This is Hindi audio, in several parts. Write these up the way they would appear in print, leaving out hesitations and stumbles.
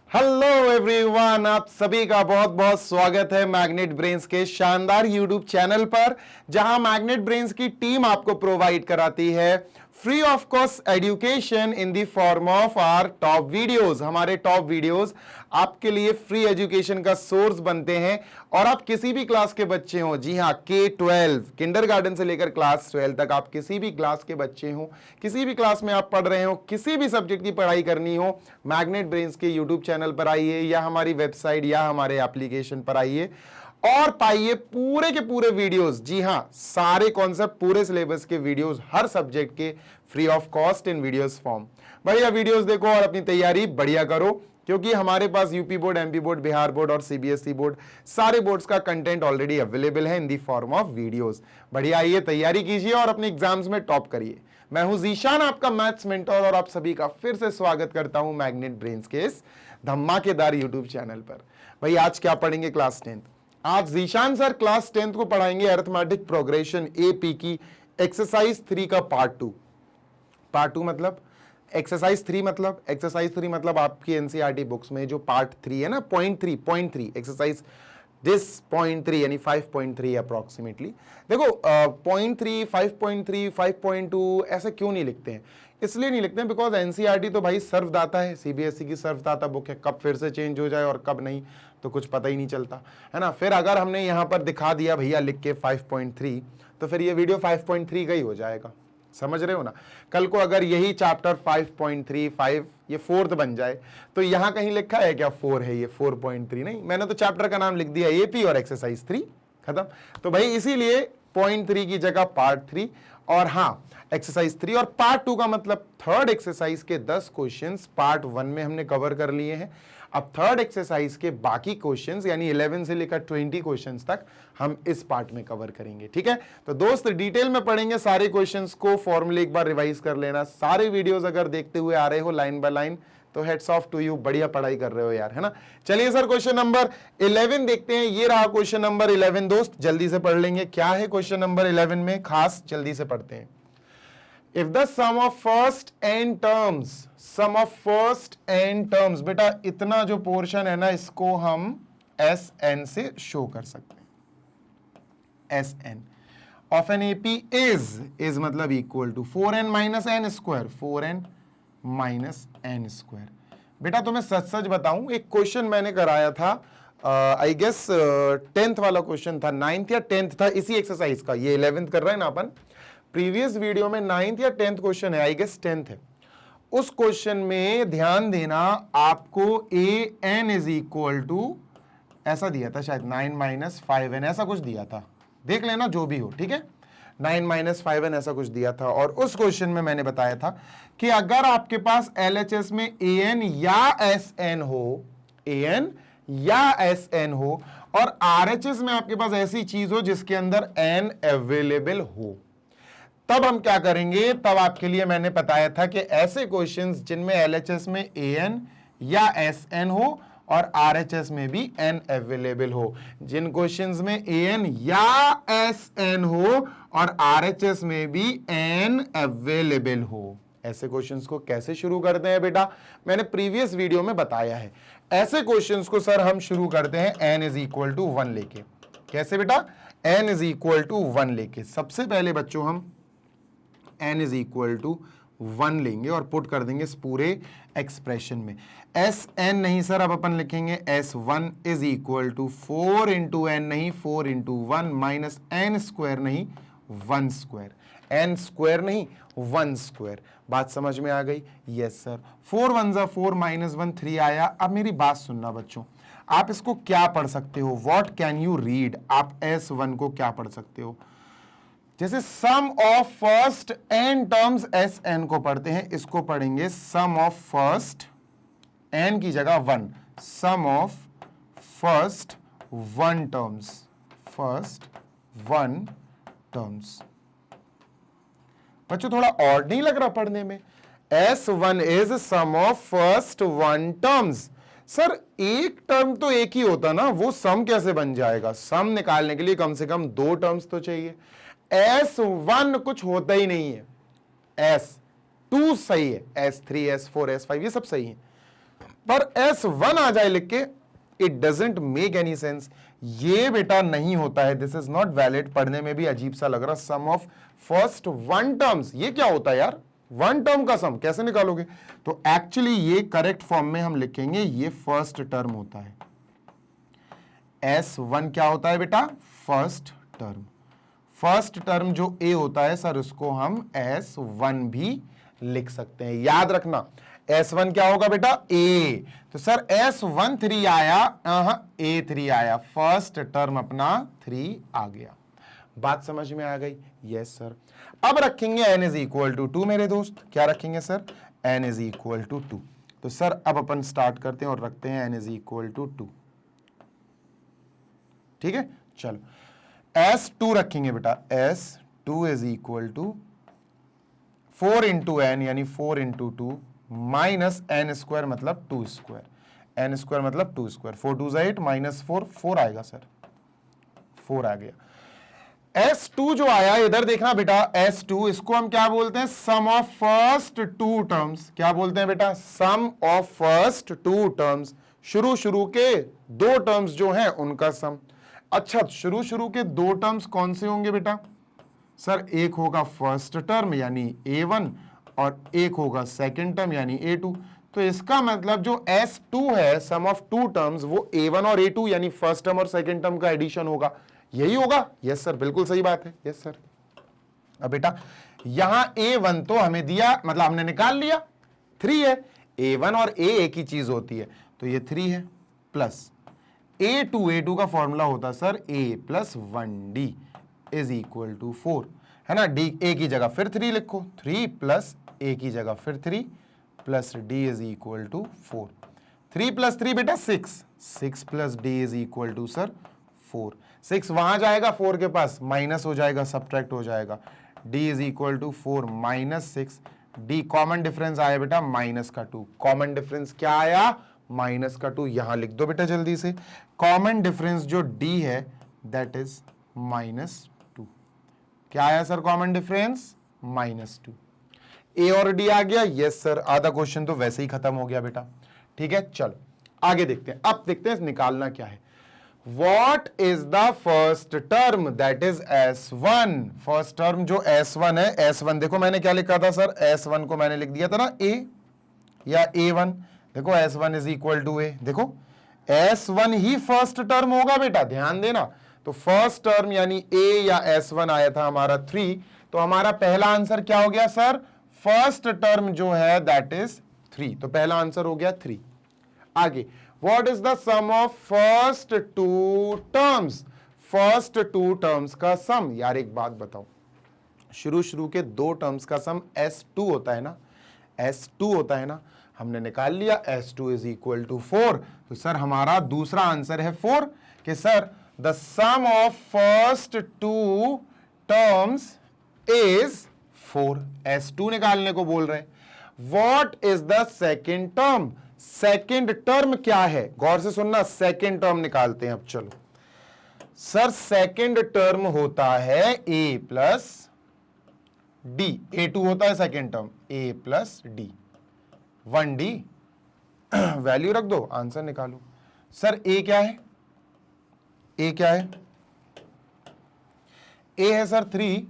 हेलो एवरीवन, आप सभी का बहुत बहुत स्वागत है मैग्नेट ब्रेन्स के शानदार यूट्यूब चैनल पर, जहां मैग्नेट ब्रेन्स की टीम आपको प्रोवाइड कराती है free of cost education in the form of our top videos. हमारे टॉप वीडियोस आपके लिए फ्री एजुकेशन का सोर्स बनते हैं और आप किसी भी क्लास के बच्चे हो, जी हाँ, K-12 किंडरगार्टन से लेकर क्लास 12 तक आप किसी भी क्लास के बच्चे हो, किसी भी क्लास में आप पढ़ रहे हो, किसी भी सब्जेक्ट की पढ़ाई करनी हो, मैग्नेट ब्रेन्स के यूट्यूब चैनल पर आइए या हमारी वेबसाइट या हमारे एप्लीकेशन पर आइए और पाइए पूरे के पूरे वीडियोस। जी हां, सारे कॉन्सेप्ट, पूरे सिलेबस के वीडियोस, हर सब्जेक्ट के free of cost in videos form. बढ़िया वीडियोस देखो और अपनी तैयारी बढ़िया करो, क्योंकि हमारे पास UP board, MP board, Bihar board और सीबीएसई बोर्ड, सारे बोर्ड्स का कंटेंट ऑलरेडी अवेलेबल है in the form of videos. बढ़िया, आइए तैयारी कीजिए और अपने एग्जाम्स में टॉप करिए। मैं हूं जीशान, आपका मैथ्स मेंटर, और आप सभी का फिर से स्वागत करता हूं मैग्नेट ब्रेन्स के इस धमाकेदार यूट्यूब चैनल पर। भाई आज क्या पढ़ेंगे? क्लास 10। आज जीशान सर क्लास 10 को पढ़ाएंगे अरिथमेटिक प्रोग्रेशन एपी की एक्सरसाइज 3 का पार्ट 2। पार्ट 2 मतलब एक्सरसाइज 3, मतलब आपकी एनसीईआरटी बुक्स में जो पार्ट 3 है ना, पॉइंट 3 एक्सरसाइज दिस पॉइंट 3 यानी 5.3 अप्रोक्सीमेटली। देखो पॉइंट 3, 5.3, 5.2 ऐसे क्यों नहीं लिखते हैं? इसलिए नहीं लिखते हैं बिकॉज एनसीईआरटी तो भाई सर्वदाता है, सीबीएसई की सर्वदाता बुक है, कब फिर से चेंज हो जाए और कब नहीं तो कुछ पता ही नहीं चलता है ना। फिर अगर हमने यहाँ पर दिखा दिया भैया लिख के 5.3, तो फिर ये वीडियो 5.3 का ही हो जाएगा, समझ रहे हो ना। कल को अगर यही चैप्टर 5.35 ये 4th बन जाए तो यहां कहीं लिखा है क्या 4 है, ये 4.3 नहीं, मैंने तो चैप्टर का नाम लिख दिया एपी और एक्सरसाइज 3, खत्म। तो भाई इसीलिए पॉइंट 3 की जगह पार्ट 3 और हाँ एक्सरसाइज 3, और पार्ट 2 का मतलब थर्ड एक्सरसाइज के 10 क्वेश्चंस पार्ट 1 में हमने कवर कर लिए हैं। अब थर्ड एक्सरसाइज के बाकी क्वेश्चंस यानी 11 से लेकर 20 क्वेश्चंस तक हम इस पार्ट में कवर करेंगे, ठीक है। तो दोस्त डिटेल में पढ़ेंगे सारे क्वेश्चंस को, फॉर्मूले एक बार रिवाइज कर लेना। सारे वीडियोस अगर देखते हुए आ रहे हो लाइन बाय लाइन तो हेड्स ऑफ टू यू, बढ़िया पढ़ाई कर रहे हो यार, है ना। चलिए सर क्वेश्चन नंबर 11 देखते हैं। ये रहा क्वेश्चन नंबर 11 दोस्त, जल्दी से पढ़ लेंगे। क्या है क्वेश्चन नंबर 11 में खास, जल्दी से पढ़ते हैं। If the sum of first n terms, बेटा इतना जो पोर्शन है ना, इसको हम Sn से शो कर सकते हैं। Sn of an AP is मतलब equal to 4n minus n square, 4n minus n square. बेटा तुम्हें सच सच बताऊं, एक क्वेश्चन मैंने कराया था, आई गेस 10th वाला क्वेश्चन था, 9th या 10th था इसी एक्सरसाइज का। ये 11th कर रहे हैं ना अपन, प्रीवियस वीडियो में 9th या 10th क्वेश्चन है, आई गेस 10th है। उस क्वेश्चन में ध्यान देना, आपको A N is equal to ऐसा दिया था शायद 9 माइनस 5n, ऐसा कुछ दिया था, देख लेना जो भी हो, ठीक है। 9 माइनस 5n ऐसा कुछ दिया था, और उस क्वेश्चन में मैंने बताया था कि अगर आपके पास LHS में an या Sn हो, an या Sn हो, और RHS में आपके पास ऐसी चीज हो जिसके अंदर n अवेलेबल हो, तब हम क्या करेंगे। तब आपके लिए मैंने बताया था कि ऐसे क्वेश्चंस जिनमें LHS में an या Sn हो और RHS में भी n अवेलेबल हो, जिन क्वेश्चंस में an या Sn हो और RHS में भी n अवेलेबल हो, ऐसे क्वेश्चंस को कैसे शुरू करते हैं बेटा, मैंने प्रीवियस वीडियो में बताया है। ऐसे क्वेश्चंस को सर हम शुरू करते हैं n इज इक्वल टू 1 लेके। कैसे बेटा? n इज इक्वल टू 1 लेके। सबसे पहले बच्चों हम n इज इक्वल टू 1 लेंगे और पुट कर देंगे इस पूरे एक्सप्रेशन में। Sn नहीं सर, अब अपन लिखेंगे S1 is equal to 4 into n नहीं, 4 इंटू 1 माइनस एन स्क्वायर नहीं, 1 स्क्वायर, एन स्क्वायर नहीं 1 स्क्वायर। बात समझ में आ गई? Yes sir. 4 1 जा 4 माइनस 1 3 आया। अब मेरी बात सुनना बच्चों, आप इसको क्या पढ़ सकते हो? What can you read? आप S1 को क्या पढ़ सकते हो? जैसे sum of first n terms Sn को पढ़ते हैं, इसको पढ़ेंगे सम ऑफ फर्स्ट n की जगह 1, sum of first 1 terms, first 1 terms. बच्चों थोड़ा ऑड नहीं लग रहा पढ़ने में? S1 is sum of first 1 terms. Sir एक टर्म तो एक ही होता ना, वो सम कैसे बन जाएगा? सम निकालने के लिए कम से कम 2 टर्म्स तो चाहिए। S1 कुछ होता ही नहीं है, S2 सही है, S3 S4 S5 ये सब सही है, पर S1 आ जाए लिख के, it doesn't make any sense. ये बेटा नहीं होता है, दिस इज नॉट वैलिड। पढ़ने में भी अजीब सा लग रहा, सम ऑफ फर्स्ट वन टर्म्स, ये क्या होता है यार, वन टर्म का सम कैसे निकालोगे? तो एक्चुअली ये करेक्ट फॉर्म में हम लिखेंगे, ये फर्स्ट टर्म होता है। S1 क्या होता है बेटा? First term. फर्स्ट टर्म जो A होता है सर, उसको हम S1 भी लिख सकते हैं। याद रखना S1 क्या होगा बेटा? A। तो सर S1 3 आया, A3 आया, फर्स्ट टर्म अपना 3 आ गया। बात समझ में आ गई? Yes sir. अब रखेंगे n इज इक्वल टू 2 मेरे दोस्त। क्या रखेंगे sir? n is equal to 2। तो सर अब अपन स्टार्ट करते हैं और रखते हैं n इज इक्वल टू 2। ठीक है, चलो S2 रखेंगे बेटा। S2 is equal to 4 into n, यानी 4 इंटू 2 माइनस एन स्क्वायर मतलब 2 स्क्वायर। एन स्क्वायर मतलब 2 स्क्वायर। 4 2 8 माइनस 4, 4 आएगा सर, 4 आ गया। S2 जो आया इधर देखना बेटा, S2 इसको हम क्या बोलते हैं? सम ऑफ फर्स्ट टू टर्म्स। क्या बोलते हैं बेटा? सम ऑफ फर्स्ट टू टर्म्स। शुरू के दो टर्म्स जो हैं उनका सम। अच्छा, शुरू के दो टर्म्स कौन से होंगे बेटा? सर एक होगा फर्स्ट टर्म यानी A1 और एक होगा सेकंड टर्म यानी A2। तो इसका मतलब जो S2 है, सम ऑफ टू टर्म्स, वो A1 और A2 यानी फर्स्ट टर्म और सेकंड टर्म का एडिशन होगा। यही होगा? यस सर, बिल्कुल सही बात है। Yes sir. अब बेटा यहां A1 तो हमें दिया, मतलब हमने निकाल लिया, 3 है। A1 और A एक ही चीज होती है, तो ये 3 है, प्लस A2 का फॉर्मूला होता sir A plus 1D is equal to 4, है ना। D A की जगह फिर 3 लिखो, 3 प्लस A की जगह फिर 3 plus D is equal to 4। 3 plus 3 बेटा 6, 6 plus D is equal to sir 4। 6 वहां जाएगा 4 के पास, माइनस हो जाएगा, सब्ट्रैक्ट हो जाएगा। D is equal to 4 minus 6। D common difference आया बेटा माइनस का 2। कॉमन डिफरेंस क्या आया? माइनस का 2। यहां लिख दो बेटा जल्दी से। कॉमन डिफरेंस जो D है दैट इज माइनस 2। क्या आया sir common difference? Minus 2। A और D आ गया। यस सर, आधा क्वेश्चन तो वैसे ही खत्म हो गया बेटा। ठीक है, चलो आगे देखते हैं। अब देखते हैं निकालना क्या है। What is the first term? That is S1। First term जो S1 है, S1 देखो मैंने क्या लिखा था सर? S1 को मैंने लिख दिया था ना A या A1। देखो S1 is equal to A। देखो S1 ही फर्स्ट टर्म होगा बेटा, ध्यान देना। तो फर्स्ट टर्म यानी A या S1 आया था हमारा 3, तो हमारा पहला आंसर क्या हो गया सर? फर्स्ट टर्म जो है दैट इज 3। तो पहला आंसर हो गया 3। आगे, what is the sum of first two terms? First two terms का सम। यार एक बात बताओ, शुरू के दो टर्म्स का सम S2 होता है ना, S2 होता है ना। हमने निकाल लिया S2 इज इक्वल टू 4। तो सर हमारा दूसरा आंसर है 4, कि sir the sum of first two terms is 4। S2 निकालने को बोल रहे हैं। What is the second term? Second term क्या है? गौर से सुनना, सेकेंड टर्म निकालते हैं अब। चलो सर, सेकेंड टर्म होता है A प्लस D। A2 होता है second term, A plus D, 1D। Value रख दो, आंसर निकालो। सर A क्या है? A क्या है? A है सर 3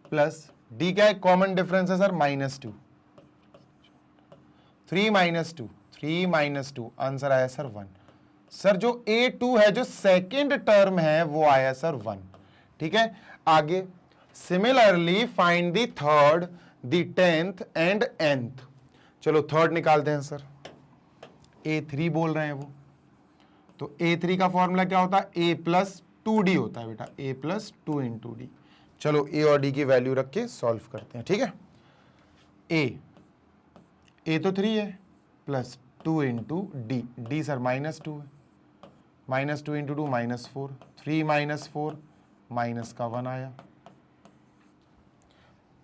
प्लस D क्या है? कॉमन डिफरेंस है सर -2। 3 माइनस 2, 3 माइनस 2, आंसर आया सर 1। सर जो A2 है, जो सेकेंड टर्म है, वो आया सर 1। ठीक है, आगे similarly find the third, the 10th and nth। चलो थर्ड निकालते हैं सर। A3 बोल रहे हैं वो, तो A3 का फॉर्मूला क्या होता है? A प्लस 2D होता है बेटा, A प्लस 2 इंटू D। चलो A और D की वैल्यू रख के सॉल्व करते हैं। ठीक है, A तो 3 है, plus 2 into D। D sir -2 है, -2 इंटू 2 -4। 3 माइनस 4, माइनस का 1 आया।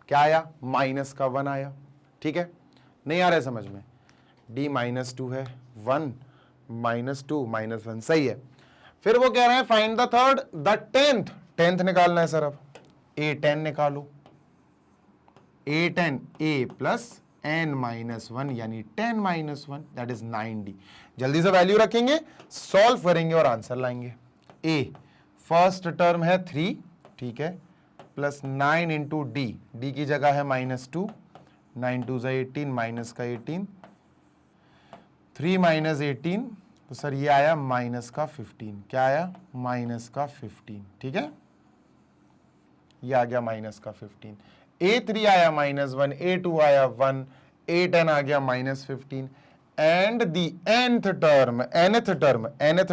क्या आया? माइनस का 1 आया। ठीक है, नहीं आ रहा है समझ में? D -2 है, 1 -2 -1, सही है। फिर वो कह रहे हैं find the third, the 10th। 10th निकालना है सर। अब A10 निकालो। A10 A plus n minus 1 यानी 10 माइनस 1 दैट इज 9d। जल्दी से वैल्यू रखेंगे, सॉल्व करेंगे और आंसर लाएंगे। a फर्स्ट टर्म है 3, ठीक है, प्लस 9 इंटू डी, डी की जगह है -2, 9 2 18 माइनस का 18, 3 माइनस 18, तो सर ये आया माइनस का 15। क्या आया? माइनस का 15, ठीक है, ये आ गया माइनस का 15। a3 आया -1, a2 आया 1, a10 आ गया -15 एंड दी nth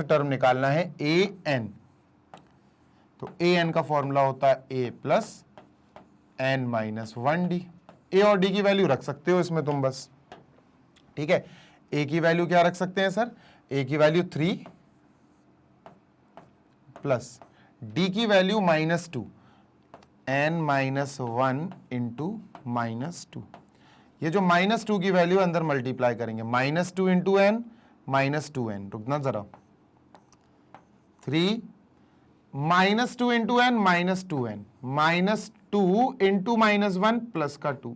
टर्म निकालना है an। तो an का फॉर्मूला होता है a plus n minus 1d। a और d की वैल्यू रख सकते हो इसमें तुम बस, ठीक है। a की वैल्यू क्या रख सकते हैं सर? a की वैल्यू 3 प्लस d की वैल्यू -2, n माइनस 1 इंटू -2। ये जो -2 की वैल्यू अंदर मल्टीप्लाई करेंगे, -2 इंटू n -2n, रुकना जरा, 3 -2 इंटू n -2n, -2 इंटू -1 प्लस का 2,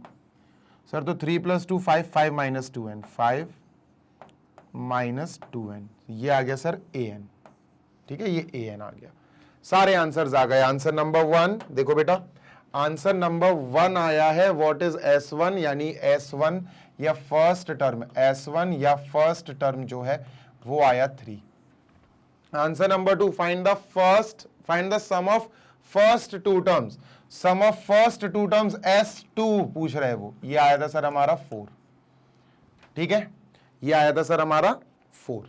सर तो 3 + 2 5, 5 - 2n, 5 - 2n, ये आ गया सर an, ठीक है, ये an आ गया। सारे आंसर्स आ गए। आंसर नंबर 1 देखो बेटा, आंसर नंबर 1 आया है व्हाट इज S1, यानी S1 या फर्स्ट टर्म, S1 या फर्स्ट टर्म जो है वो आया 3। Answer number 2, find the sum of first two terms. Sum of first two terms S2 पूछ रहे हैं वो, ये आया था सर हमारा 4, ठीक है, ये आया था सर हमारा 4,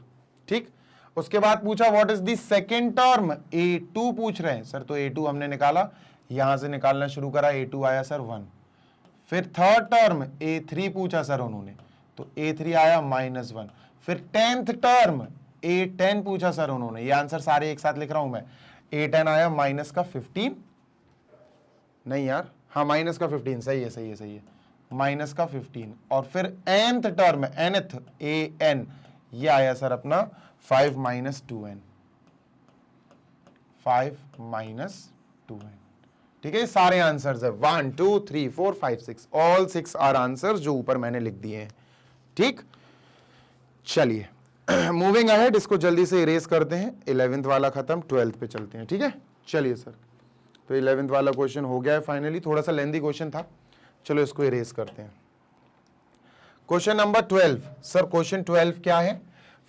ठीक। उसके बाद पूछा what is the second term, A2 पूछ रहे हैं सर, तो A2 हमने निकाला, यहां से निकालना शुरू करा, A2 आया सर 1। फिर थर्ड टर्म A3 पूछा सर उन्होंने, तो A3 आया -1। फिर 10th टर्म A10 पूछा सर उन्होंने, ये आंसर सारे एक साथ लिख रहा हूं मैं, A10 आया माइनस का 15, नहीं यार, हाँ माइनस का 15, सही है, माइनस का 15। और फिर nth टर्म nth an, ये आया सर अपना 5 - 2n, 5 - 2n, ठीक है। सारे आंसर्स है 1 2 3 4 5 6, ऑल 6 आर आंसर्स जो ऊपर मैंने लिख दिए हैं, ठीक। चलिए मूविंग अहेड, इसको जल्दी से इरेज करते हैं। 11th वाला खत्म, 12th पे चलते हैं, ठीक है। चलिए सर, तो 11th वाला क्वेश्चन हो गया है फाइनली, थोड़ा सा लेंथी क्वेश्चन था, चलो इसको इरेज करते हैं। क्वेश्चन नंबर 12, सर क्वेश्चन 12 क्या है?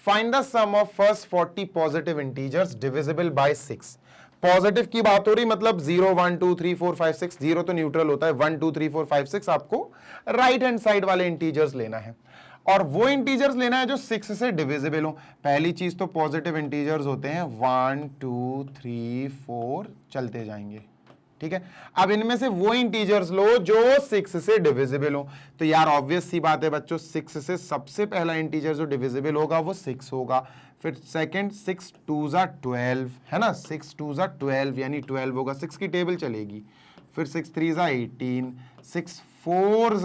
Find the sum of first 40 positive integers divisible by 6। Positive की बात हो रही, मतलब 0 1 2 3 4 5 6, 0 तो न्यूट्रल होता है, 1 2 3 4 5 6 आपको राइट हैंड साइड वाले इंटीजर्स लेना है, और वो इंटीजर्स लेना है जो 6 से डिविजिबल हो। पहली चीज तो पॉजिटिव इंटीजर्स होते हैं 1 2 3 4, चलते जाएंगे, ठीक है। अब इनमें से वो इंटीजर्स लो जो 6 से डिविजिबल हो, तो यार ऑब्वियस सी बात है बच्चों, 6 से सबसे पहला इंटीजर जो डिविजिबल होगा वो 6 होगा। फिर सेकंड 6 2 12 है ना, 6 2 12 यानी 12 होगा, 6 की टेबल चलेगी। फिर 6 3 18, 6 4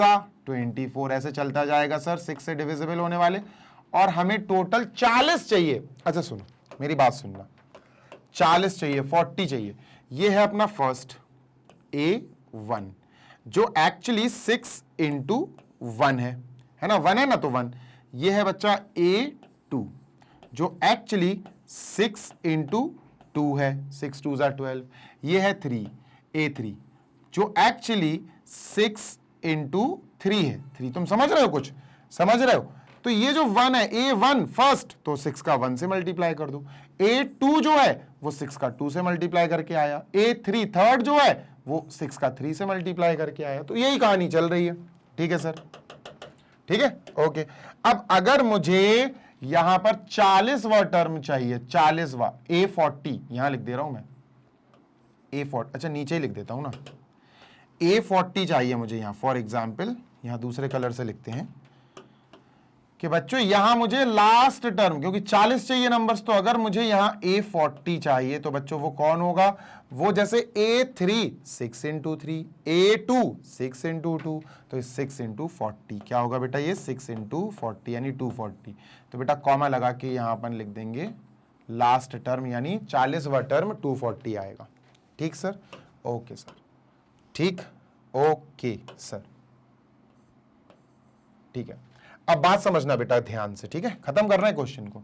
24, ऐसे चलता जाएगा सर 6 से डिविजिबल होने वाले, और हमें टोटल 40 चाहिए। अच्छा सुनो, मेरी बात सुनना, 40 चाहिए, 40 चाहिए। ये है अपना फर्स्ट A1 जो एक्चुअली 6 × 1 है ना, 1 है ना, तो 1। ये है बच्चा A2 जो एक्चुअली 6 × 2 है, 6 2 12। ये है 3 A3 जो एक्चुअली 6 × 3 है, 3। तुम समझ रहे हो, कुछ समझ रहे हो? तो ये जो 1 है A1 फर्स्ट, तो 6 का 1 से मल्टीप्लाई कर दो। A2 जो है वो 6 का 2 से मल्टीप्लाई करके आया। A3 थर्ड जो है वो 6 का 3 से मल्टीप्लाई करके आया। तो यही कहानी चल रही है, ठीक है सर, ठीक है, ओके। अब अगर मुझे यहां पर 40वां टर्म चाहिए, 40वां A40, यहां लिख दे रहा हूं मैं A40, अच्छा नीचे ही लिख देता हूं ना, A40 चाहिए मुझे यहां। फॉर एग्जाम्पल यहां दूसरे कलर से लिखते हैं कि बच्चों यहां मुझे लास्ट टर्म, क्योंकि 40 चाहिए नंबर्स, तो अगर मुझे यहां A40 चाहिए तो बच्चों वो कौन होगा? वो जैसे A3 6 × 3, A2 6 × 2, तो 6 × 40 क्या होगा बेटा? ये 6 × 40 यानी 240। तो बेटा कॉमा लगा के यहां अपन लिख देंगे लास्ट टर्म, यानी 40वां टर्म 240 आएगा। ठीक सर, ओके सर, ठीक, ओके सर। ठीक है, अब बात समझना बेटा ध्यान से, ठीक है, खत्म करना है क्वेश्चन को।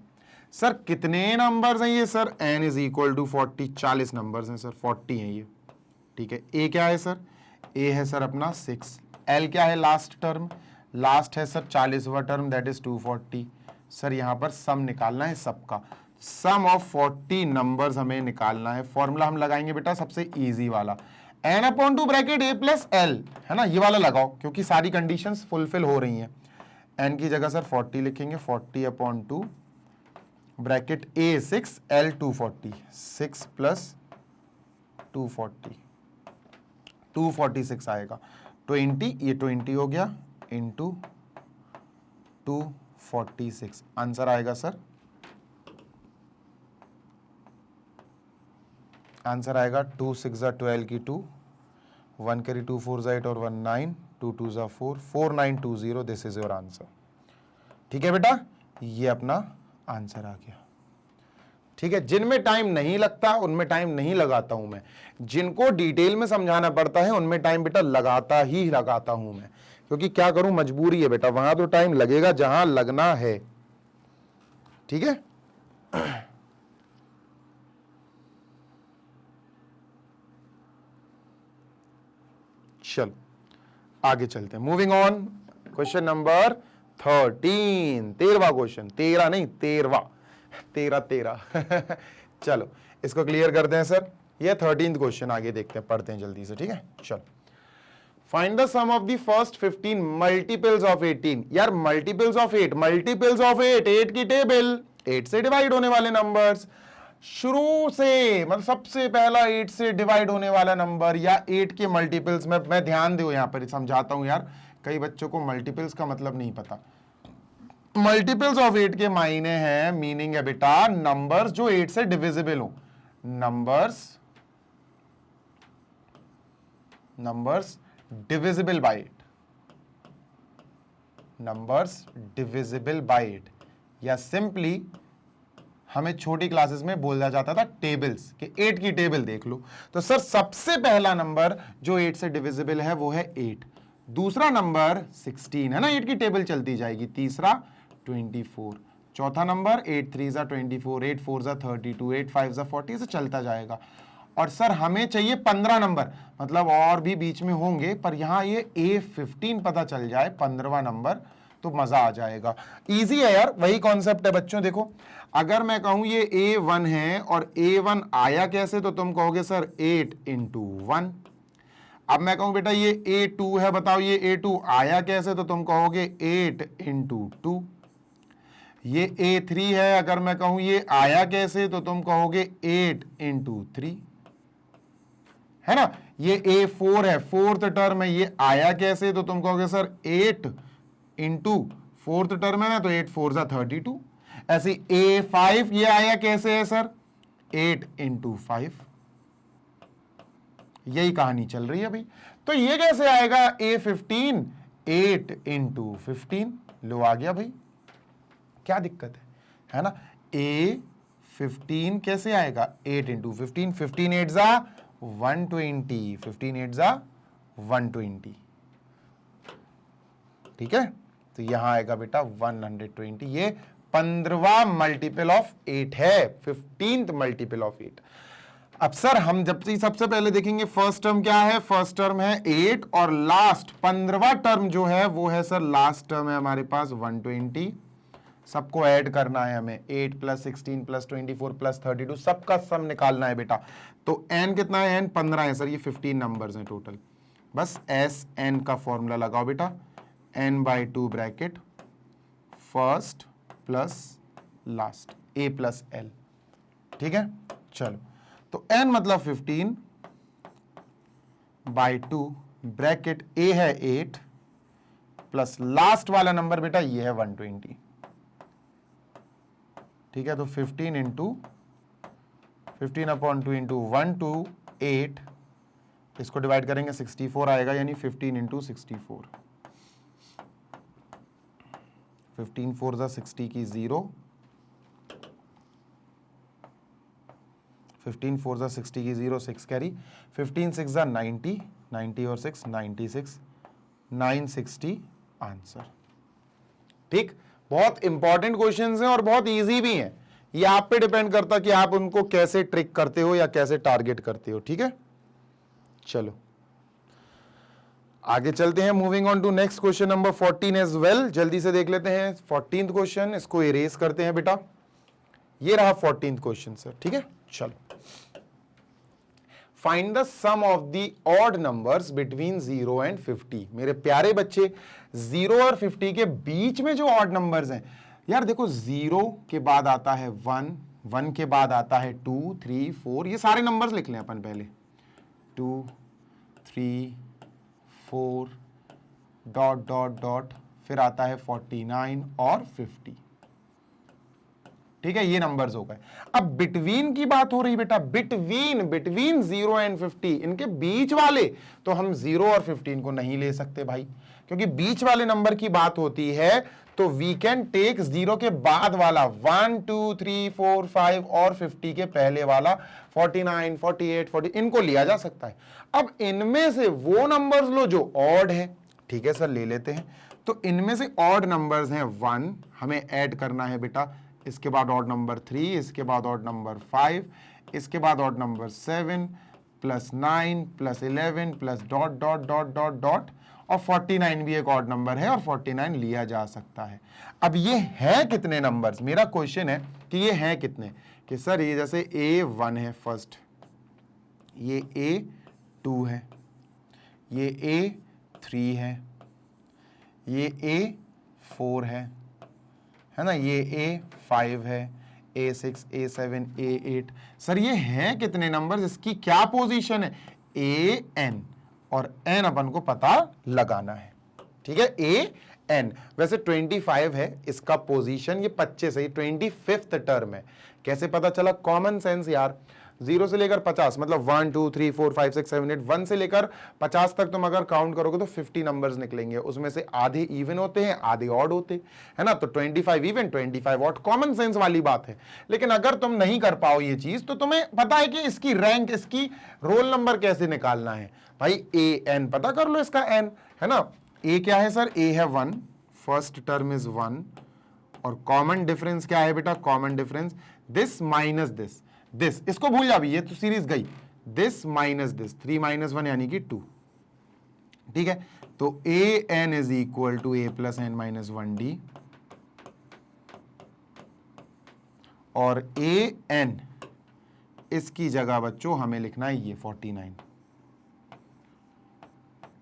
सर कितने नंबर्स हैं ये? Sir n is equal to 40, 40 numbers हैं सर, 40 हैं ये, ठीक है। a क्या है सर? a है सर अपना 6, l क्या है? लास्ट टर्म, लास्ट है सर 40वां टर्म, दैट इज 240। सर यहां पर सम निकालना है सबका, सम ऑफ 40 नंबर्स हमें निकालना है। फॉर्मूला हम लगाएंगे बेटा सबसे इजी वाला, n upon 2 bracket a plus l, है ना, ये वाला लगाओ क्योंकि सारी कंडीशंस फुलफिल हो रही हैं। n की जगह सर 40 लिखेंगे, 40 upon 2 bracket a 6, l 240, 6 plus 240, 246 आएगा, 20, ये 20 हो गया इंटू 246, आंसर आएगा सर, आंसर आएगा 2 6 12 की 2, 1 करी 2 4 8 और 1 9, 2 2 4, 4920, दिस इज योर आंसर। ठीक है बेटा, ये अपना आंसर आ गया। ठीक है, जिनमें टाइम नहीं लगता उनमें टाइम नहीं लगाता हूं मैं, जिनको डिटेल में समझाना पड़ता है उनमें टाइम बेटा लगाता ही लगाता हूं मैं, क्योंकि क्या करूं, मजबूरी है बेटा, वहां तो टाइम लगेगा जहां लगना है। ठीक है, चलो आगे चलते हैं, मूविंग ऑन, क्वेश्चन नंबर 13, 13वां क्वेश्चन, 13 नहीं 13वां, 13 चलो इसको क्लियर करते हैं सर, ये 13th क्वेश्चन, आगे देखते हैं, पढ़ते हैं जल्दी से। ठीक है, चलो, find the sum of the first 15 multiples of 18। यार मल्टीपल्स ऑफ 8, मल्टीपल्स ऑफ 8, 8 की टेबल, 8 से डिवाइड होने वाले नंबर्स, शुरू से मतलब सबसे पहला 8 से डिवाइड होने वाला नंबर या 8 के मल्टीपल्स में, मैं ध्यान दो यहां पर समझाता हूं यार, कई बच्चों को मल्टीपल्स का मतलब नहीं पता। मल्टीपल्स ऑफ 8 के मायने हैं, मीनिंग है बेटा नंबर्स जो 8 से डिविजिबल हो, numbers divisible by 8, numbers divisible by 8, या सिंपली हमें छोटी क्लासेस में बोला जाता था टेबल्स, कि 8 की टेबल देख लो। तो सर सबसे पहला नंबर जो 8 से डिविजिबल है वो है 8, दूसरा नंबर 16 है ना, 8 की टेबल चलती जाएगी, तीसरा 24, चौथा नंबर 8 3 जा 24, 8 4 जा 32, 8 5 जा 40, से चलता जाएगा। और सर हमें चाहिए 15 नंबर, मतलब और भी बीच में होंगे, पर यहां ये A15 पता चल जाए 15वां नंबर तो मजा आ जाएगा। इजी है यार, वही कॉन्सेप्ट है बच्चों। देखो अगर मैं कहूं ये A1 है और A1 आया कैसे, तो तुम कहोगे सर 8 इंटू 1। अब मैं कहूं बेटा ये A2 है, बताओ ये A2 आया कैसे, तो तुम कहोगे 8 इंटू 2। ये A3 है, अगर मैं कहूं ये आया कैसे, तो तुम कहोगे 8 इंटू 3, है ना। ये A4 है, फोर्थ टर्म है, ये आया कैसे, तो तुम कहोगे सर 8 इंटू फोर्थ टर्म है ना, तो 8 4 जा 32। ऐसे A5 ये आया कैसे है सर, 8 इंटू 5, यही कहानी चल रही है भाई। तो ये कैसे आएगा A15, 8 इंटू 15, लो आ गया भाई, क्या दिक्कत है ना। A15 कैसे आएगा, 8 इंटू 15, 15 8 जा 120, 15 8 जा 120, ठीक है। तो यहां आएगा बेटा 120, ये 15वां मल्टीपल ऑफ 8 है, 15th मल्टीपल ऑफ 8। अब सर हम जब से सबसे पहले देखेंगे फर्स्ट टर्म क्या है, फर्स्ट टर्म है 8 और लास्ट 15वां टर्म जो है वो है सर लास्ट टर्म है हमारे पास 120। सबको ऐड करना है हमें, 8 प्लस 16 प्लस 24 प्लस 32, सबका सम निकालना है बेटा। तो n कितना है, n 15 है सर, ये 15 नंबर्स हैं टोटल। बस एस एन का फॉर्मूला लगाओ बेटा, n/2 bracket first plus last, a plus l, ठीक है। चलो तो n मतलब 15/2 ब्रैकेट a है 8 प्लस लास्ट वाला नंबर बेटा ये है 120, ठीक है। तो 15 इंटू 15/2 इंटू 1 to 8, इसको डिवाइड करेंगे 64 आएगा, यानी 15 इंटू 64, 15 4 जा 60 की 0, 15 4 जा 60 की 0, 6 कैरी, 15 6 जा 90, 90 और 6 96, 960 आंसर। ठीक, बहुत इंपॉर्टेंट क्वेश्चंस हैं और बहुत इजी भी हैं। ये आप पे डिपेंड करता कि आप उनको कैसे ट्रिक करते हो या कैसे टारगेट करते हो। ठीक है, चलो आगे चलते हैं। Moving on to next question number 14 as well. जल्दी से देख लेते हैं 14th क्वेश्चन, इसको इरेज करते हैं बेटा। ये रहा 14th क्वेश्चन सर। ठीक है, चलो। Find the sum of the odd numbers between 0 and 50। मेरे प्यारे बच्चे, 0 और 50 के बीच में जो ऑड नंबर्स हैं यार, देखो 0 के बाद आता है 1, 1 के बाद आता है 2, 3, 4, ये सारे नंबर्स लिख लें अपन पहले। 2, 3, 4 डॉट डॉट डॉट, फिर आता है 49 और 50। ठीक है, ये नंबर्स हो गए। अब बिटवीन की बात हो रही बेटा, बिटवीन 0 एंड 50, इनके बीच वाले तो हम 0 और 15 को नहीं ले सकते भाई, क्योंकि बीच वाले नंबर की बात होती है तो वी कैन टेक 0 के बाद वाला 1, 2, 3, 4, 5 और 50 के पहले वाला 49, 48, 40, इनको लिया जा सकता है। अब इनमें से वो नंबर्स लो जो ऑड है। ठीक है सर, ले लेते हैं। तो इनमें से ऑड नंबर्स हैं 1, हमें ऐड करना है बेटा, इसके बाद ऑड नंबर 3, इसके बाद ऑड नंबर 5, इसके बाद odd number 7 plus 9 plus 11 plus dot dot dot dot dot, और 49 भी एक ऑड नंबर है और 49 लिया जा सकता है। अब ये है कितने नंबर्स, मेरा क्वेश्चन है कि ये हैं कितने, कि सर ये जैसे A1 है फर्स्ट, ये A2 है, ये A3 है, ये A4 है ना, ये A5 है, A6, A7, A8। सर ये हैं कितने नंबर्स, इसकी क्या पोजीशन है, AN, और n अपन को पता लगाना है। ठीक है, AN वैसे 25 है इसका पोजीशन, ये 25 है, 25th टर्म है। कैसे पता चला, कॉमन सेंस यार। 0 से लेकर 50 मतलब 1, 2, 3, 4, 5, 6, 7, 8, 1 से लेकर 50 तक तुम अगर काउंट करोगे तो 50 नंबर्स निकलेंगे। उसमें से आधे इवन होते हैं, आधे ऑड होते है ना। तो 25 इवन, 25 ऑड, कॉमन सेंस वाली बात है। लेकिन अगर तुम नहीं कर पाओ ये चीज तो तुम्हें पता है कि इसकी रैंक, इसकी रोल नंबर कैसे निकालना है भाई। AN पता कर लो, इसका n है ना। A क्या है सर, A है 1, फर्स्ट टर्म इज 1, और कॉमन डिफरेंस क्या है बेटा, common difference this minus this, this इसको भूल जा भी, ये तो सीरीज गई, दिस माइनस दिस, 3 - 1 यानी कि 2। ठीक है, तो AN is equal to A plus n minus 1D, और AN इसकी जगह बच्चों हमें लिखना है ये 49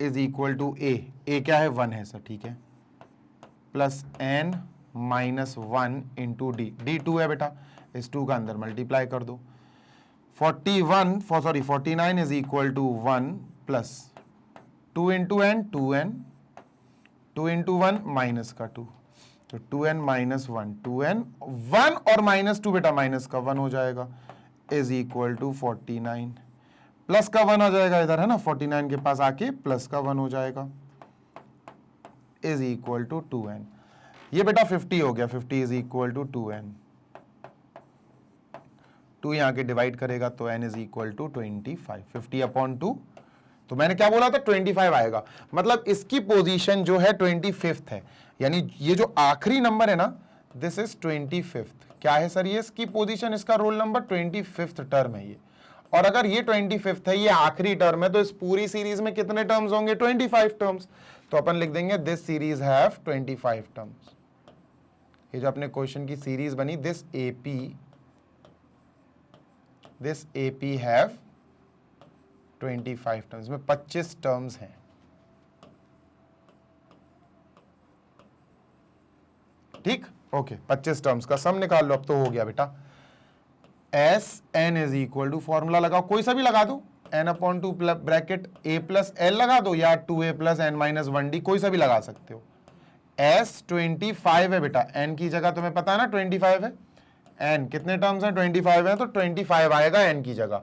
इज इक्वल टू A क्या है 1 है सर, ठीक है, plus n minus 1 into D, D 2 है बेटा, इस 2 का अंदर मल्टीप्लाई कर दो। 49 is equal to 1 plus 2 into n, 2n, 2 इंटू 1 माइनस का 2, तो 2n माइनस 1, 2n 1 और माइनस 2 बेटा माइनस का 1 हो जाएगा, इज इक्वल टू 49, प्लस का 1 आ जाएगा इधर है ना, 49 के पास आके प्लस का 1 हो जाएगा, इज इक्वल टू 2n। ये बेटा 50 हो गया, 50 इज इक्वल टू 2n, 2 यहां के डिवाइड करेगा तो n is equal to 25, 50 upon 2, तो मैंने क्या बोला था 25 आएगा। मतलब इसकी पोजीशन जो है 25th है, यानी ये जो आखिरी नंबर है ना, दिस इज 25th। क्या है सर ये इसकी पोजीशन, इसका रोल नंबर 25th टर्म है ये। और अगर ये 25th है, ये आखिरी टर्म है, तो इस पूरी सीरीज में कितने टर्म्स होंगे, 25 टर्म्स। तो अपन लिख देंगे दिस सीरीज हैव 25 टर्म्स। ये जो अपने क्वेश्चन की सीरीज बनी, दिस AP हैव 25 टर्म्स, में 25 टर्म्स हैं। ठीक, ओके, 25 टर्म्स का सम निकाल लो। अब तो हो गया बेटा, SN is equal to, formula लगाओ, कोई सा भी लगा दो, n upon 2 bracket A plus L लगा दो, या 2A plus n minus 1D, कोई सा भी लगा सकते हो। S 25 है बेटा, n की जगह तुम्हें पता है ना 25 है, n कितने टर्म्स हैं, 25 है, तो 25 आएगा n की जगह।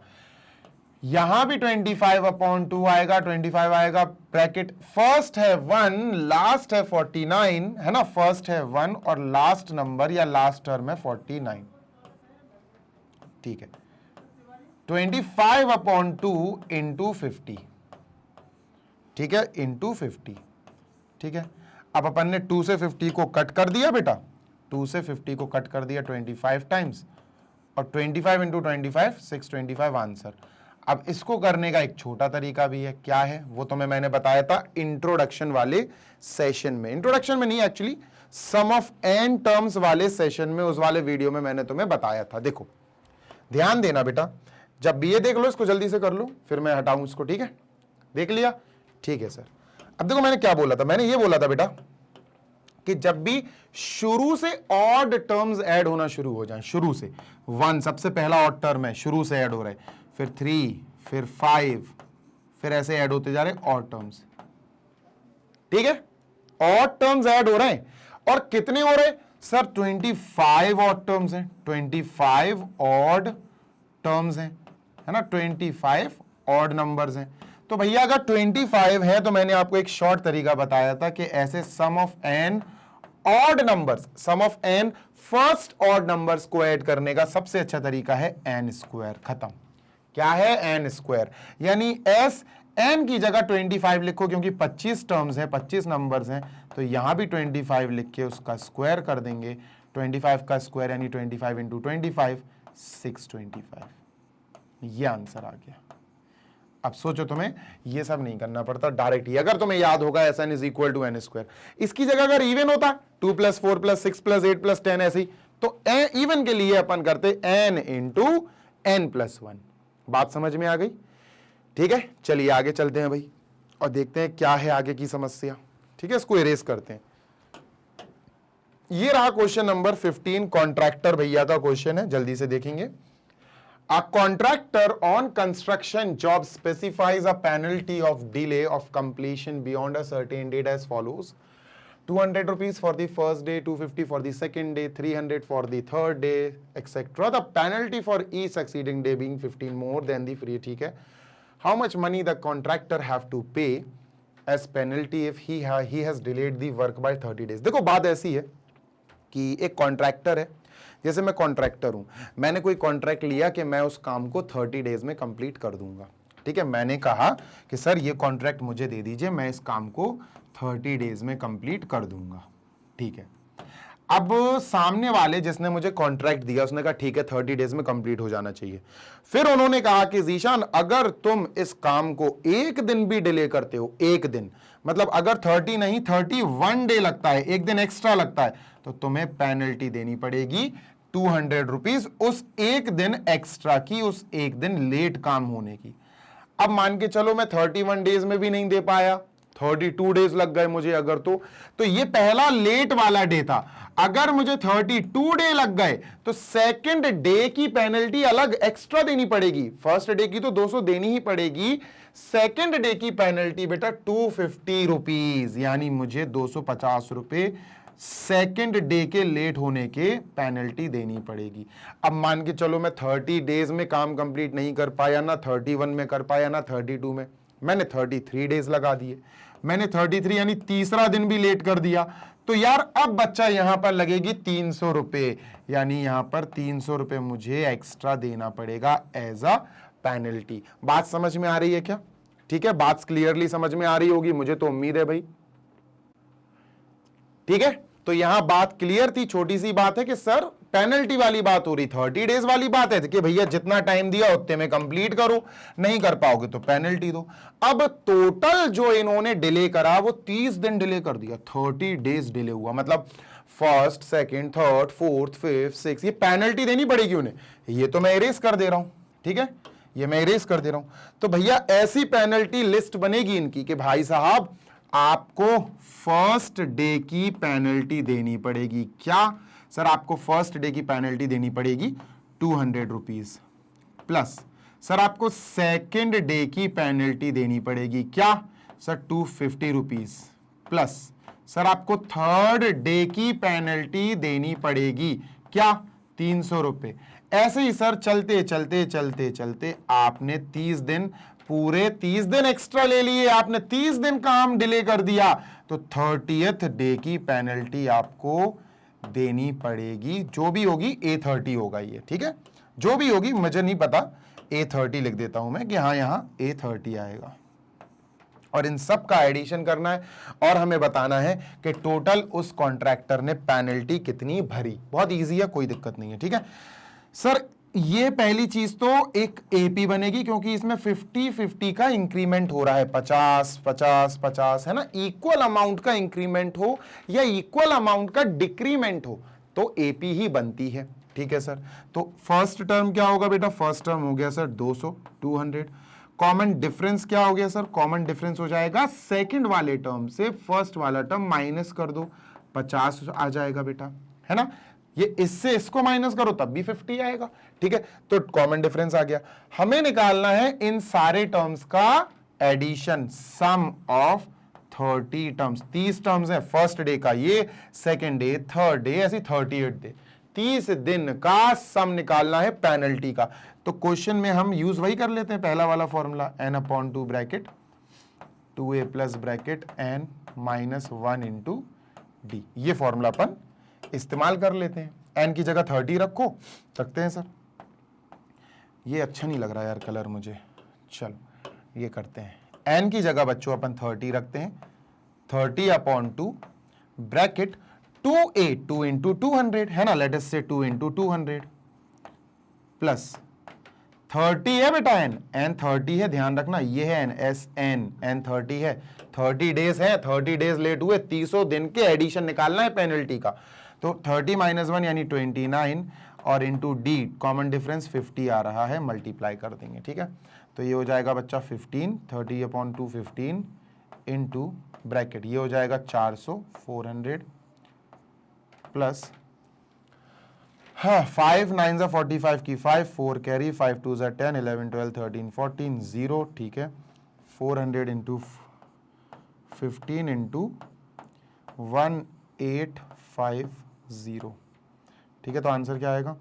यहां भी 25 अपॉन 2 आएगा, 25 आएगा, ब्रैकेट फर्स्ट है 1, लास्ट है 49 है ना, फर्स्ट है 1 और लास्ट नंबर या लास्ट टर्म है 49। ठीक है, 25 अपॉन 2 इंटू 50, ठीक है, इंटू 50। ठीक है, अब अपन ने 2 से 50 को कट कर दिया बेटा, 2 से 50 को कट कर दिया 25 टाइम्स, और 25 इंटू 25 625 आंसर। अब इसको करने का एक छोटा तरीका भी है, क्या है वो तुम्हें मैंने बताया था इंट्रोडक्शन वाले सेशन में, इंट्रोडक्शन में नहीं actually sum of n terms वाले सेशन में, उस वाले वीडियो में मैंने तुम्हें बताया था। देखो ध्यान देना बेटा, जब भी ये देख लो, इसको जल्दी से कर लो फिर मैं हटाऊं इसको, ठीक है? देख लिया, ठीक है सर। अब देखो मैंने क्या बोला था, मैंने ये बोला था बेटा कि जब भी शुरू से ऑड टर्म्स ऐड होना शुरू हो जाए, शुरू से 1 सबसे पहला ऑड टर्म है, शुरू से ऐड हो रहा है, फिर 3, फिर 5, फिर ऐसे ऐड होते जा रहे ऑड टर्म्स, ठीक है? ऑड टर्म्स ऐड हो रहे हैं, और कितने हो रहे सर? 25 ऑड टर्म्स हैं, 25 ऑड टर्म्स हैं, है ना? 25 ऑड नंबर्स हैं। तो भैया अगर 25 है तो मैंने आपको एक शॉर्ट तरीका बताया था कि ऐसे sum of n odd numbers, sum of n first odd numbers को ऐड करने का सबसे अच्छा तरीका है n स्क्वायर। खत्म। क्या है? n स्क्वायर, यानी s n की जगह 25 लिखो, क्योंकि 25 टर्म्स है, 25 नंबर्स हैं, तो यहां भी 25 लिख के उसका स्क्वायर कर देंगे। 25 का स्क्वायर यानी 25 इंटू 25 625, ये आंसर आ गया। अब सोचो तुम्हें ये सब नहीं करना पड़ता, डायरेक्ट ही अगर तुम्हें याद होगा S N is equal to N square, इसकी जगह अगर इवन होता 2 + 4 + 6 + 8 + 10 ऐसे ही, तो इवन के लिए अपन करते n इंटू n+1। बात समझ में आ गई? ठीक है, चलिए आगे चलते हैं भाई और देखते हैं क्या है आगे की समस्या। ठीक है, इसको इरेज करते हैं। ये रहा क्वेश्चन नंबर 15, कॉन्ट्रैक्टर भैया का क्वेश्चन है, जल्दी से देखेंगे। A contractor on construction job specifies a penalty of delay of completion beyond a certain date as follows: 200 rupees for the first day, 250 for the second day, 300 for the third day, etc. The penalty for each succeeding day being 15 more than the free. ठीक है, how much money the contractor have to pay as penalty if he has delayed the work by 30 days? देखो बात ऐसी है कि एक कॉन्ट्रैक्टर है, जैसे मैं कॉन्ट्रैक्टर हूं, मैंने कोई कॉन्ट्रैक्ट लिया कि मैं उस काम को 30 डेज में कंप्लीट कर दूंगा। ठीक है, मैंने कहा कि सर ये कॉन्ट्रैक्ट मुझे दे दीजिए, मैं इस काम को 30 डेज में कंप्लीट कर दूंगा। ठीक है, अब सामने वाले जिसने मुझे कॉन्ट्रैक्ट दिया उसने कहा ठीक है 30 डेज में कंप्लीट हो जाना चाहिए। फिर उन्होंने कहा कि जीशान अगर तुम इस काम को एक दिन भी डिले करते हो, एक दिन मतलब अगर 30 नहीं 31 डे लगता है, एक दिन एक्स्ट्रा लगता है, तो तुम्हें पेनल्टी देनी पड़ेगी 200 रुपीज उस एक दिन एक्स्ट्रा की, उस एक दिन लेट काम होने की। अब मान के चलो मैं 31 डेज में भी नहीं दे पाया, 32 डेज लग गए मुझे अगर, तो ये पहला लेट वाला डे था। अगर मुझे 32 डे लग गए तो सेकंड डे की पेनल्टी अलग एक्स्ट्रा देनी पड़ेगी। फर्स्ट डे की तो 200 देनी ही पड़ेगी, सेकंड डे की पेनल्टी बेटा 250 रुपीज, यानी मुझे 250 रुपए सेकेंड डे के लेट होने के पेनल्टी देनी पड़ेगी। अब मान के चलो मैं 30 डेज में काम कंप्लीट नहीं कर पाया, ना 31 में कर पाया, ना 32 में, मैंने 33 डेज लगा दिए, मैंने 33 यानी तीसरा दिन भी लेट कर दिया, तो यार अब बच्चा यहां पर लगेगी 300 रुपए, यानी यहां पर 300 रुपए मुझे एक्स्ट्रा देना पड़ेगा एज अ पेनल्टी। बात समझ में आ रही है क्या? ठीक है, बात क्लियरली समझ में आ रही होगी, मुझे तो उम्मीद है भाई। ठीक है, तो यहां बात क्लियर थी, छोटी सी बात है कि सर पेनल्टी वाली बात हो रही, 30 डेज वाली बात है कि भैया जितना टाइम दिया उतने में कंप्लीट करो, नहीं कर पाओगे तो पेनल्टी दो। अब टोटल जो इन्होंने डिले करा वो 30 दिन डिले कर दिया, 30 डेज डिले हुआ, मतलब first, second, third, fourth, fifth, six, ये पेनल्टी देनी पड़ेगी उन्हें। ये तो मैं इरेज कर दे रहा हूं, ठीक है, ये मैं इरेज कर दे रहा हूं। तो भैया ऐसी पेनल्टी लिस्ट बनेगी इनकी कि भाई साहब आपको फर्स्ट डे की पेनल्टी देनी पड़ेगी। क्या सर? आपको फर्स्ट डे की पेनल्टी देनी पड़ेगी 200 रुपीज, प्लस सर आपको सेकेंड डे की पेनल्टी देनी पड़ेगी, क्या सर? 250 रुपीज, प्लस सर आपको थर्ड डे की पेनल्टी देनी पड़ेगी, क्या? 300 रुपए। ऐसे ही सर चलते चलते चलते चलते आपने 30 दिन, पूरे 30 दिन एक्स्ट्रा ले लिए, आपने 30 दिन काम डिले कर दिया, तो 30th डे की पेनल्टी आपको देनी पड़ेगी, जो भी होगी A30 होगा ये, ठीक है, जो भी होगी मुझे नहीं पता, A30 लिख देता हूं मैं कि हाँ यहां A30 आएगा। और इन सब का एडिशन करना है और हमें बताना है कि टोटल उस कॉन्ट्रैक्टर ने पेनल्टी कितनी भरी। बहुत इजी है, कोई दिक्कत नहीं है। ठीक है सर, ये पहली चीज तो एक एपी बनेगी क्योंकि इसमें 50-50 का इंक्रीमेंट हो रहा है, 50-50-50 है ना, इक्वल अमाउंट का इंक्रीमेंट हो या इक्वल अमाउंट का डिक्रीमेंट हो तो एपी ही बनती है। ठीक है सर, तो फर्स्ट टर्म क्या होगा बेटा, फर्स्ट टर्म हो गया सर 200 कॉमन डिफरेंस क्या हो गया सर, कॉमन डिफरेंस हो जाएगा सेकंड वाले टर्म से फर्स्ट वाला टर्म माइनस कर दो, 50 आ जाएगा बेटा, है ना। ये इससे इसको माइनस करो तब भी 50 आएगा। ठीक है, तो कॉमन डिफरेंस आ गया। हमें निकालना है इन सारे टर्म्स का addition, sum of 30 terms. 30 terms है फर्स्ट डे का, ये सेकेंड डे, थर्ड डे, ऐसी 38 डे, 30 दिन का सम निकालना है पेनल्टी का। तो क्वेश्चन में हम यूज वही कर लेते हैं, पहला वाला formula n/2 bracket 2a plus bracket n minus 1 into D, ये फॉर्मूला अपन इस्तेमाल कर लेते हैं। n की जगह 30 रखते हैं सर, ये अच्छा नहीं लग रहा यार कलर मुझे, चलो ये करते हैं। n की जगह बच्चों अपन 30 रखते हैं, 30/2 ब्रैकेट 2a 2 इंटू 200 है ना, लेट अस से 2 इंटू 200 प्लस 30 है बेटा n 30 है, ध्यान रखना ये है n 30 है, 30 डेज है, 30 डेज लेट हुए, 300 दिन के एडिशन निकालना है पेनल्टी का। तो 30 - 1 यानी 29 और इंटू डी कॉमन डिफरेंस 50 आ रहा है, मल्टीप्लाई कर देंगे। ठीक है, तो ये हो जाएगा बच्चा 15, 30/2 15 इंटू ब्रैकेट, ये हो जाएगा 400 400 प्लस, हाँ 5 9 ज़ा 45 की 5 4 कैरी 5 2 ज़ा 10 11 12 13 14 0। ठीक है, 400 इंटू 15 इंटू 1850। ठीक है, तो आंसर क्या आएगा,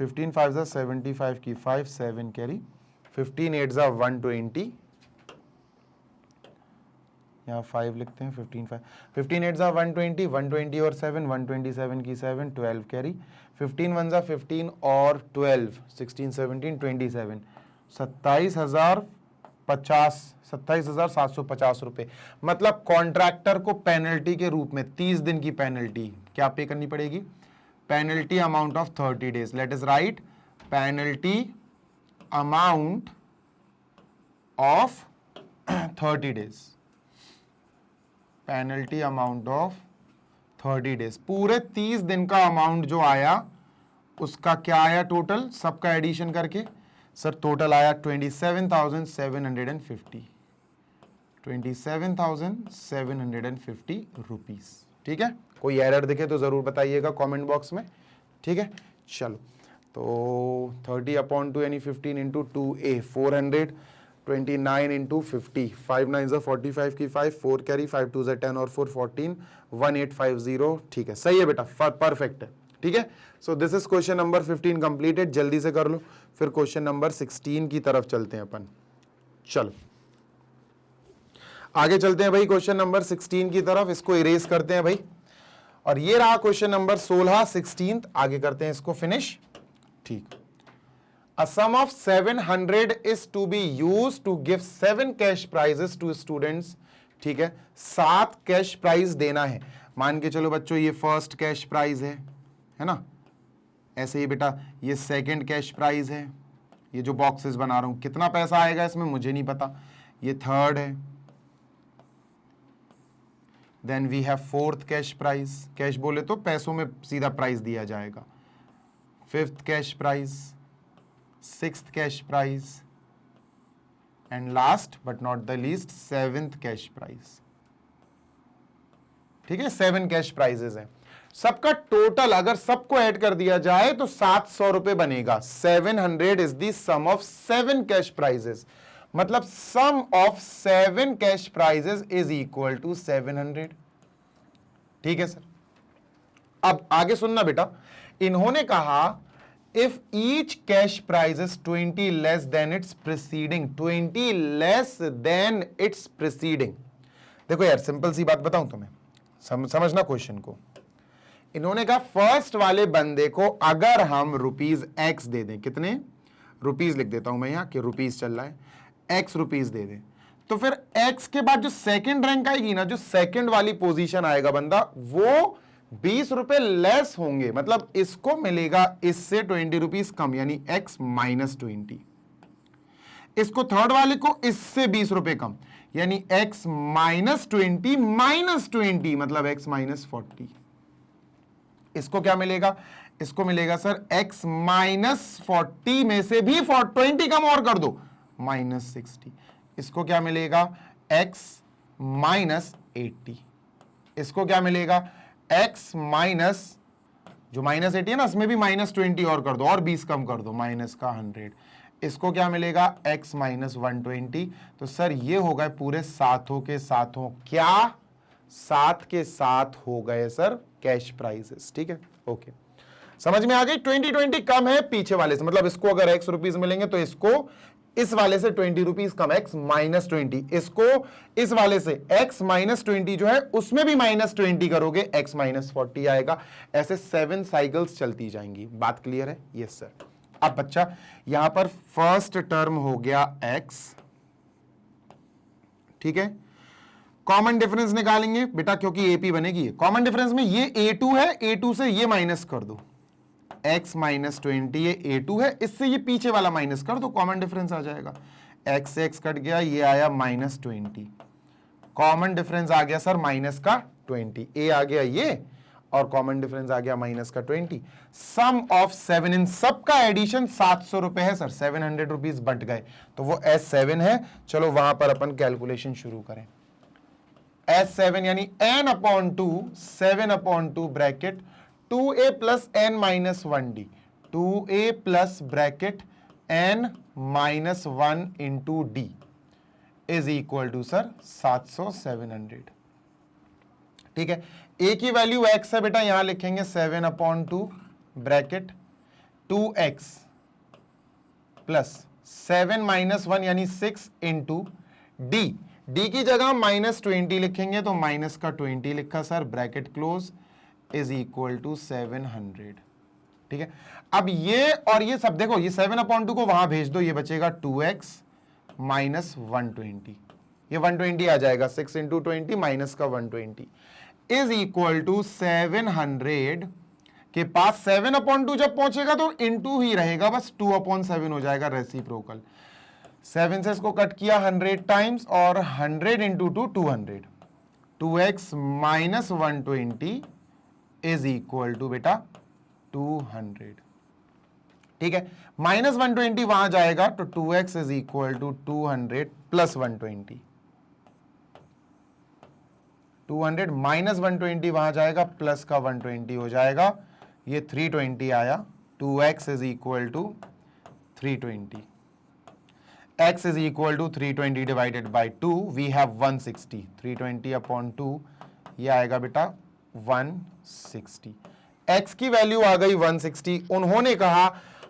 15 5 ज़ा 75 की 5 7 कैरी 15 8 ज़ा 120, यहाँ 5 लिखते हैं, 15 8 ज़ा 120 120 और 7 127 की 7 12 कैरी 15 1 ज़ा 15 और 12 16 17 27 27,750 रुपए। मतलब कॉन्ट्रैक्टर को पेनल्टी के रूप में 30 दिन की पेनल्टी क्या पे करनी पड़ेगी, penalty amount of 30 days, let us right penalty amount of 30 days, penalty amount of 30 days, पूरे 30 दिन का अमाउंट जो आया उसका क्या आया टोटल, सबका एडिशन करके सर टोटल आया 27,750 रुपीस। ठीक है, कोई एरर दिखे तो जरूर बताइएगा कमेंट बॉक्स में। ठीक है, चलो तो 30/2 यानी 15 इंटू 2a 400 29 इंटू 50 5 9 ज़ा 45 की 5 4 कैरी 5 2 ज़ा 10 और 4 14 1850। ठीक है, सही है बेटा, परफेक्ट है। ठीक है, so this is question number 15 completed, जल्दी से कर लो, फिर क्वेश्चन नंबर 16 की तरफ चलते हैं अपन। चलो आगे चलते हैं भाई क्वेश्चन नंबर 16 की तरफ, इसको इरेज करते हैं भाई, और ये रहा क्वेश्चन नंबर 16 16, आगे करते हैं इसको फिनिश। ठीक, A sum of 700 is to be used to give 7 cash prizes to students। ठीक है, 7 कैश प्राइज देना है। मान के चलो बच्चों ये फर्स्ट कैश प्राइज है ना, ऐसे ही बेटा ये सेकंड कैश प्राइज है, ये जो बॉक्सेस बना रहा हूं कितना पैसा आएगा इसमें मुझे नहीं पता, ये थर्ड है, then we have fourth cash prize, cash बोले तो पैसों में सीधा प्राइज दिया जाएगा, fifth cash prize, sixth cash prize and last but not the least seventh cash prize. ठीक है, 7 कैश प्राइजेस हैं, सबका टोटल अगर सबको ऐड कर दिया जाए तो 700 रुपए बनेगा। 700 is the sum of 7 cash prizes, मतलब sum of 7 cash prizes is equal to 700। ठीक है सर, अब आगे सुनना बेटा, इन्होंने कहा if each cash prize is 20 less than its preceding, 20 less than its preceding. देखो यार सिंपल सी बात बताऊं तुम्हें, समझना क्वेश्चन को। इन्होंने कहा फर्स्ट वाले बंदे को अगर हम ₹X दे दें, कितने रुपीज लिख देता हूं मैं यहां कि रुपीज चल रहा है, X रुपीज दे दें, तो फिर x के बाद जो सेकंड रैंक आएगी ना, जो सेकंड वाली पोजीशन आएगा बंदा, वो 20 रुपए लेस होंगे, मतलब इसको मिलेगा इससे 20 रुपीज कम, यानी x -20। इसको थर्ड वाले को इससे 20 रुपए कम, यानी x -20 -20, मतलब x -40। इसको क्या मिलेगा? इसको मिलेगा सर x -40 में से भी 20 कम और कर दो, -60। इसको क्या मिलेगा? x -80। इसको क्या मिलेगा? x माइनस, जो -80 है ना, इसमें भी -20 और कर दो, और 20 कम कर दो, -100। इसको क्या मिलेगा? x -120। तो सर ये हो गए पूरे सातों के सातों, क्या 7 के 7 हो गए सर कैश प्राइसेस। ठीक है, ओके, समझ में आ गई? 20 कम है पीछे वाले से, मतलब इसको अगर x रुपीज मिलेंगे तो इसको इस वाले से 20 रुपीज कम, x -20। इसको इस वाले से x -20 जो है उसमें भी -20 करोगे, x -40 आएगा। ऐसे 7 साइकिल्स चलती जाएंगी। बात क्लियर है? Yes sir. अब बच्चा यहां पर फर्स्ट टर्म हो गया x, ठीक है। कॉमन डिफरेंस निकालेंगे बेटा, क्योंकि एपी बनेगी। कॉमन डिफरेंस में ये a2 है, a2 से ये माइनस कर दो, x -20 ये a2 है, इससे ये पीछे वाला माइनस कर दो, कॉमन डिफरेंस आ जाएगा। x से x कट गया, ये आया -20, कॉमन डिफरेंस आ गया सर माइनस का 20, a आ गया ये, और कॉमन डिफरेंस आ गया माइनस का 20। सम ऑफ 7, इन सब का एडिशन 700 रुपए है सर, 700 रुपीज बट गए, तो वो S7 है। चलो वहां पर अपन कैलकुलेशन शुरू करें। S7 यानी n/2, 7/2 bracket 2a plus n -1d, 2a plus bracket n -1 into d is equal to sir 700 700। ठीक है, a की वैल्यू x है बेटा, यहां लिखेंगे 7/2 ब्रैकेट 2x प्लस 7 -1 यानी 6 इंटू d, d की जगह -20 लिखेंगे तो माइनस का 20 लिखा sir, bracket close, is equal to 700। ठीक है, अब ये और ये सब देखो, ये 7/2 को वहां भेज दो, ये बचेगा 2x माइनस 120, ये 120 आ जाएगा, 6 इंटू 20 माइनस का 120 इज इक्वल टू 700 के पास 7/2 जब पहुंचेगा तो इंटू ही रहेगा, बस 2/7 हो जाएगा, रेसिप्रोकल। 7 से इसको कट किया 100 टाइम्स, और 100 into 2 200, 2x minus 120 is equal to बेटा 200। ठीक है, -120 वहां जाएगा तो 2x is equal to 200 plus 120, 200 minus 120 वहां जाएगा, प्लस का 120 हो जाएगा, ये 320 आया। 2x is equal to 320, x is equal to 320 divided by 2, we have 160, 320/2 ये आएगा बेटा 160। x की वैल्यू आ गई 160। उन्होंने कहा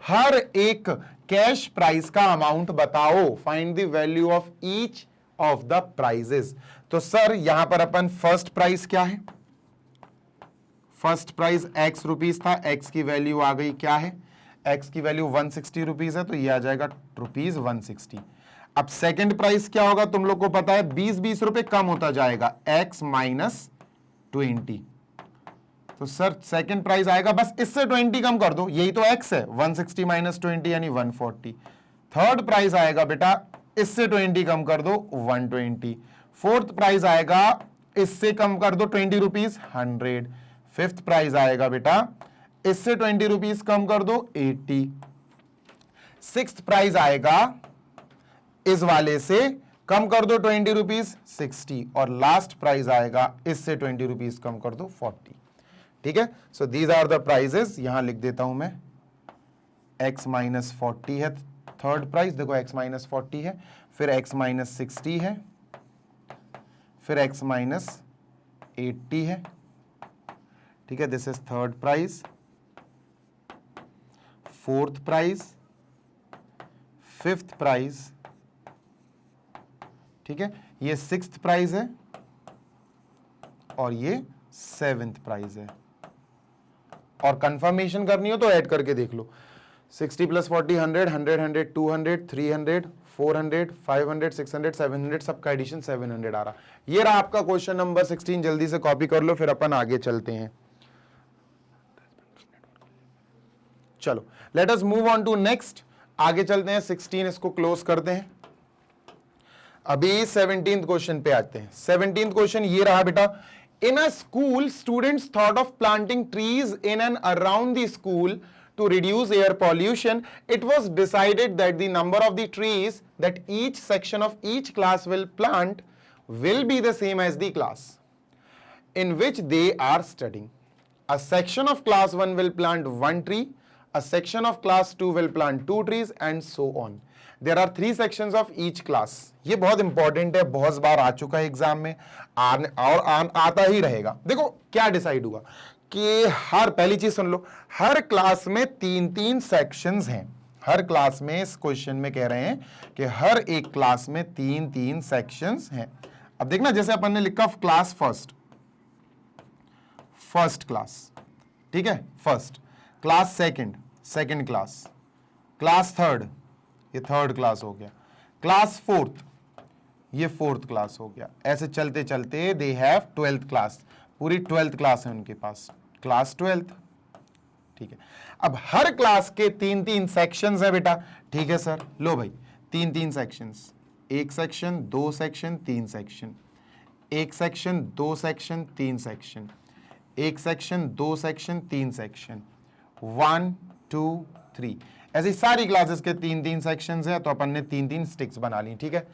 हर एक कैश प्राइस का अमाउंट बताओ, find the value of each of the prizes. तो सर यहां पर अपन फर्स्ट प्राइस क्या है? फर्स्ट प्राइस x रुपीस था, x की वैल्यू आ गई क्या है? x की वैल्यू 160 रुपीस है, तो ये आ जाएगा रुपीज 160। अब सेकंड प्राइस क्या होगा तुम लोग को पता है, 20 रुपए कम होता जाएगा, x -20। तो सर सेकंड प्राइस आएगा, बस इससे 20 कम कर दो, यही तो x है, 160 - 20 यानी 140। थर्ड प्राइस आएगा बेटा, इससे 20 कम कर दो, 120। फोर्थ प्राइस आएगा, इससे कम कर दो 20 रुपीज, 100। फिफ्थ प्राइस आएगा बेटा, इससे 20 रुपीज कम कर दो, 80। सिक्स्थ प्राइस आएगा, इस वाले से कम कर दो 20 रुपीज, 60। और लास्ट प्राइस आएगा, इससे 20 रुपीज कम कर दो, 40। ठीक है, so these are the prizes. यहां लिख देता हूं मैं, x -40 है थर्ड प्राइस, देखो x -40 है, फिर x -60 है, फिर x -80 है। ठीक है, this is third price, fourth price, fifth price, ठीक है, ये सिक्स्थ प्राइस है, और ये सेवेंथ प्राइस है। और कंफर्मेशन करनी हो तो ऐड करके देख लो। 60 + 40 100, 100 100 200 300 400 500 600 700 सबका एडिशन 700 आ रहा। ये रहा आपका क्वेश्चन नंबर 16, जल्दी से कॉपी कर लो फिर अपन आगे चलते हैं। चलो let us move on to next, आगे चलते हैं। 16 इसको क्लोज करते हैं। अभी 17th क्वेश्चन पे आते हैं। 17th क्वेश्चन ये रहा बेटा, in a school students thought of planting trees in and around the school to reduce air pollution. It was decided that the number of the trees that each section of each class will plant will be the same as the class in which they are studying. A section of class 1 will plant 1 tree, a section of class 2 will plant 2 trees and so on. There are 3 sections of each class. ये बहुत इंपॉर्टेंट है, बहुत बार आ चुका है एग्जाम में और आता ही रहेगा। देखो क्या डिसाइड हुआ कि हर, पहली चीज सुन लो, हर क्लास में 3-3 सेक्शंस हैं। हर क्लास में, इस क्वेश्चन में कह रहे हैं कि हर एक क्लास में 3-3 सेक्शंस हैं। अब देखना, जैसे अपन ने लिखा क्लास फर्स्ट क्लास, ठीक है, first class, second class, class third, ये थर्ड क्लास हो गया, क्लास फोर्थ, ये फोर्थ क्लास हो गया। ऐसे चलते चलते दे हैव 12th क्लास, पूरी 12th क्लास है उनके पास, क्लास 12th, ठीक है। अब हर क्लास के 3-3 सेक्शंस है बेटा, ठीक है सर, लो भाई 3-3 sections, 1 section 2 section 3 section, 1 section 2 section 3 section, 1 section 2 section 3 section, 1 2 3, ऐसी सारी क्लासेस के 3-3 सेक्शंस है। तो अपन ने 3-3 स्टिक्स बना ली, ठीक है।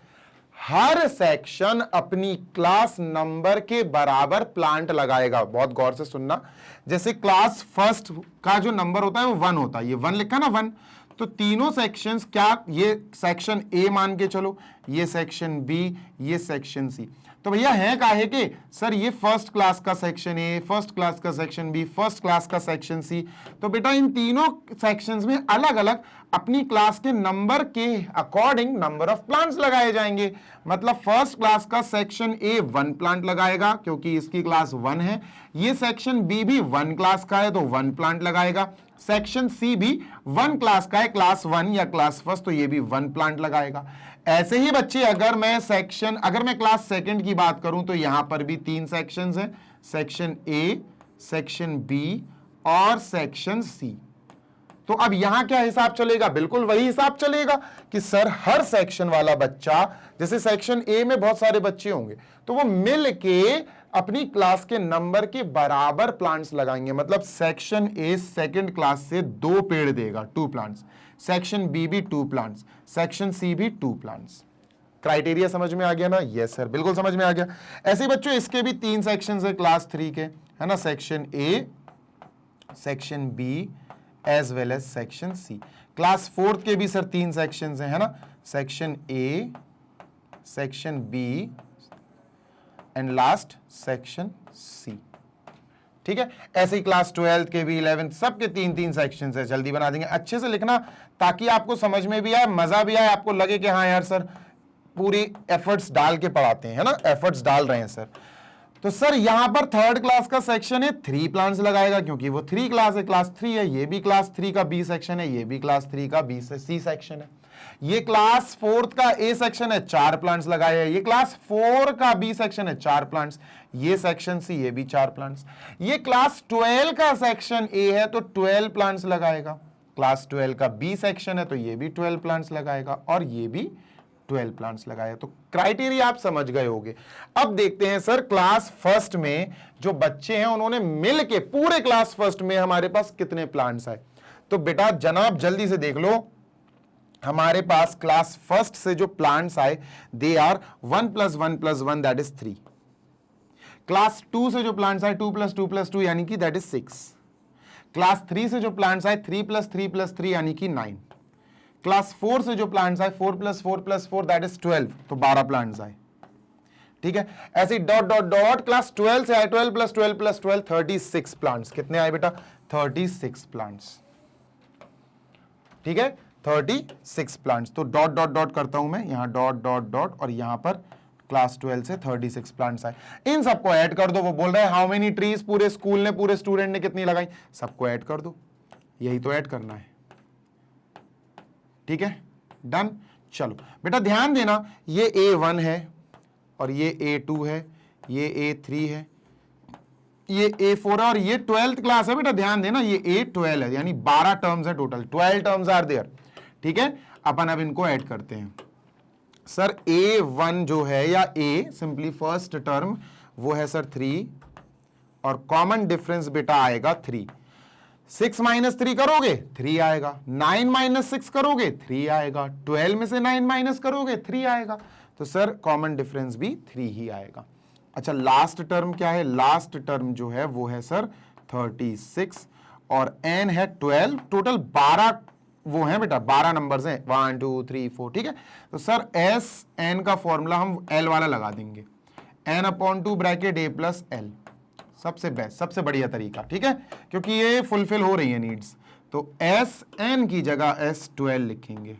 हर सेक्शन अपनी क्लास नंबर के बराबर प्लांट लगाएगा। बहुत गौर से सुनना, जैसे क्लास फर्स्ट का जो नंबर होता है वो 1 होता है, ये 1 लिखा ना 1, तो तीनों सेक्शंस क्या, ये सेक्शन ए मान के चलो, ये सेक्शन बी, ये सेक्शन सी। तो भैया है काहे के सर, ये फर्स्ट क्लास का सेक्शन ए, फर्स्ट क्लास का सेक्शन बी, फर्स्ट क्लास का सेक्शन सी। तो बेटा इन तीनों सेक्शंस में अलग अलग अपनी क्लास के नंबर के अकॉर्डिंग नंबर ऑफ प्लांट्स लगाए जाएंगे। मतलब फर्स्ट क्लास का सेक्शन ए 1 प्लांट लगाएगा क्योंकि इसकी क्लास 1 है, ये सेक्शन बी भी 1 क्लास का है तो 1 प्लांट लगाएगा, सेक्शन सी भी 1 क्लास का है, क्लास 1 या क्लास फर्स्ट, तो ये भी 1 प्लांट लगाएगा। ऐसे ही बच्चे अगर मैं क्लास सेकंड की बात करूं तो यहां पर भी 3 सेक्शंस हैं, सेक्शन ए, सेक्शन बी और सेक्शन सी। तो अब यहां क्या हिसाब चलेगा, बिल्कुल वही हिसाब चलेगा कि सर हर सेक्शन वाला बच्चा, जैसे सेक्शन ए में बहुत सारे बच्चे होंगे तो वो मिल के अपनी क्लास के नंबर के बराबर प्लांट्स लगाएंगे। मतलब सेक्शन ए सेकंड क्लास से 2 पेड़ देगा, 2 प्लांट्स, सेक्शन बी भी 2 प्लांट्स, सेक्शन सी भी 2 प्लांट्स। क्राइटेरिया समझ में आ गया ना? यस सर, बिल्कुल समझ में आ गया। ऐसे बच्चों इसके भी 3 सेक्शंस है क्लास 3 के, है ना, section A, section B as well as section C. Class 4 के भी सर 3 सेक्शंस हैं, है ना, section A, section B and last section C, ठीक है। ऐसे ही क्लास 12 के भी, 11th सबके 3-3 सेक्शंस है। जल्दी बना देंगे, अच्छे से लिखना ताकि आपको समझ में भी आए, मजा भी आए, आपको लगे कि हाँ यार सर पूरी एफर्ट्स डाल के पढ़ाते हैं, है ना, एफर्ट्स डाल रहे हैं सर। तो सर यहां पर थर्ड क्लास का सेक्शन है, 3 प्लांट्स लगाएगा क्योंकि वो 3 क्लास है, क्लास 3 है। ये भी क्लास 3 का बी सेक्शन है, ये भी क्लास 3 का बी से सी सेक्शन है। ये क्लास 4 का ए सेक्शन है, 4 प्लांट्स लगाए हैं। ये क्लास 4 का बी सेक्शन है, 4 प्लांट्स। ये सेक्शन सी, ये भी 4 प्लांट्स। ये क्लास 12 का सेक्शन ए है तो 12 प्लांट्स लगाएगा। क्लास 12 का बी सेक्शन है तो ये भी 12 प्लांट्स लगाएगा और ये भी 12 प्लांट्स लगाए। तो क्राइटेरिया आप समझ गए होंगे। अब देखते हैं सर क्लास फर्स्ट में जो बच्चे हैं उन्होंने मिल के पूरे क्लास फर्स्ट में हमारे पास कितने प्लांट्स आए। तो बेटा जनाब जल्दी से देख लो, हमारे पास क्लास फर्स्ट से जो प्लांट्स आए दे आर 1 + 1 + 1 दैट इज 3। क्लास 2 से जो प्लांट्स आए 2 + 2 + 2 यानी कि दैट इज 6। क्लास 3 से जो प्लांट्स आए 3 + 3 + 3 यानी कि 9। क्लास 4 से जो प्लांट्स आए 4 + 4 + 4 दैट इज 12, तो 12 प्लांट्स आए, ठीक है। ऐसे डॉट डॉट डॉट क्लास 12 से आए 12 + 12 + 12 36 प्लांट्स। कितने आए बेटा? 36 प्लांट्स, ठीक है, 36 प्लांट्स। तो डॉट डॉट डॉट करता हूं मैं, यहां डॉट डॉट डॉट और यहां पर क्लास 12 से 36 प्लांट्स आए। इन सबको ऐड कर दो। वो बोल रहे हैं हाउ मेनी ट्रीज पूरे स्कूल ने, पूरे स्टूडेंट ने कितनी लगाई, सबको ऐड कर दो। यही तो ऐड करना है, ठीक है, डन। चलो बेटा ध्यान देना, ये A1 है और ये A2 है, ये A3 है, ये A4 है और ये 12th क्लास है बेटा, ध्यान देना ये A12 है, यानी 12 टर्म्स है टोटल, 12 टर्म्स आर देयर। ठीक है, अपन अब इनको ऐड करते हैं। सर A1 जो है या A सिंपली फर्स्ट टर्म वो है सर 3 और कॉमन डिफरेंस बेटा आएगा 3। 6 माइनस 3 करोगे 3 आएगा, 9 माइनस 6 करोगे 3 आएगा, 12 में से 9 माइनस करोगे 3 आएगा, तो सर कॉमन डिफरेंस भी 3 ही आएगा। अच्छा लास्ट टर्म क्या है, लास्ट टर्म जो है वो है सर 36 और n है 12, टोटल 12 वो है बेटा, 12 नंबर्स हैं, 1 2 3 4। ठीक है, तो सर एस एन का फॉर्मूला हम एल वाला लगा देंगे, n/2 bracket a plus L, सबसे बेस्ट सबसे बढ़िया तरीका। ठीक है, क्योंकि ये फुलफिल हो रही है नीड्स, तो एस एन की जगह S12 लिखेंगे,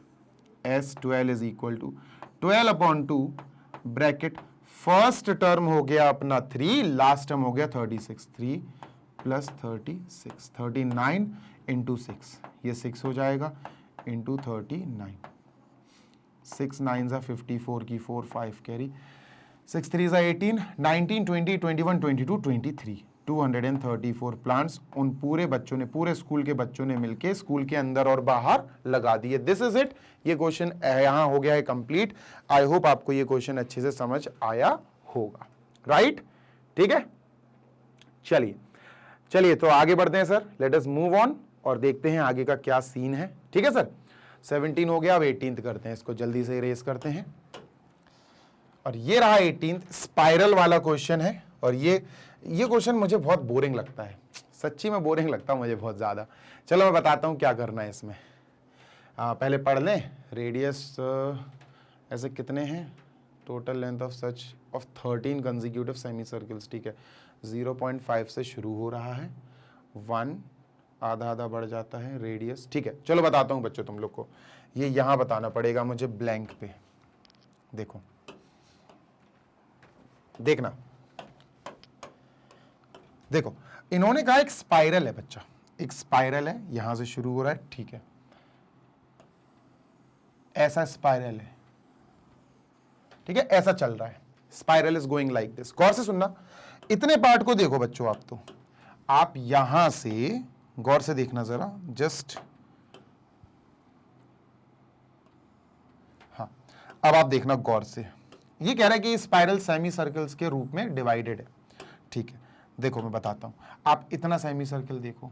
S12 is equal to 12/2 bracket first term हो गया अपना 3, लास्ट टर्म हो गया 36, 3 प्लस 36, 39 इंटू 6, ये 6 हो जाएगा इंटू 39, 6 9 ज़ा 54 की 4 5 कैरी, 6 3 ज़ा 18, 19 20 21 22 23, 234 प्लांट्स उन पूरे बच्चों ने, पूरे स्कूल के बच्चों ने मिलके स्कूल के अंदर और बाहर लगा दिए। दिस इज इट, ये क्वेश्चन यहां हो गया है कंप्लीट। आई होप आपको ये क्वेश्चन अच्छे से समझ आया होगा, राइट? ठीक है, चलिए चलिए तो आगे बढ़ते हैं sir, late us move on और देखते हैं आगे का क्या सीन है। ठीक है सर, 17 हो गया, अब 18th करते हैं, इसको जल्दी से इरेज करते हैं। और ये रहा 18th स्पाइरल वाला क्वेश्चन है, और ये क्वेश्चन मुझे बहुत बोरिंग लगता है, सच्ची में बोरिंग लगता है मुझे बहुत ज़्यादा। चलो मैं बताता हूँ क्या करना है इसमें। पहले पढ़ लें, रेडियस ऐसे कितने हैं, total length of such of 13 consecutive semi circles. ठीक है, 0.5 से शुरू हो रहा है, 1 आधा आधा बढ़ जाता है रेडियस। ठीक है, चलो बताता हूँ बच्चों तुम लोग को, ये यहाँ बताना पड़ेगा मुझे ब्लैंक पे। देखो देखना, देखो इन्होंने कहा एक स्पाइरल है बच्चा, एक स्पाइरल है, यहां से शुरू हो रहा है। ठीक है, ऐसा स्पाइरल है, ठीक है, ऐसा चल रहा है, spiral is going like this. गौर से सुनना, इतने पार्ट को देखो बच्चों आप, तो आप यहां से गौर से देखना जरा, जस्ट हाँ, अब आप देखना गौर से, ये कह रहा है कि स्पाइरल सेमी सर्कल्स के रूप में डिवाइडेड है। ठीक है, देखो मैं बताता हूं, आप इतना सेमी सर्कल देखो,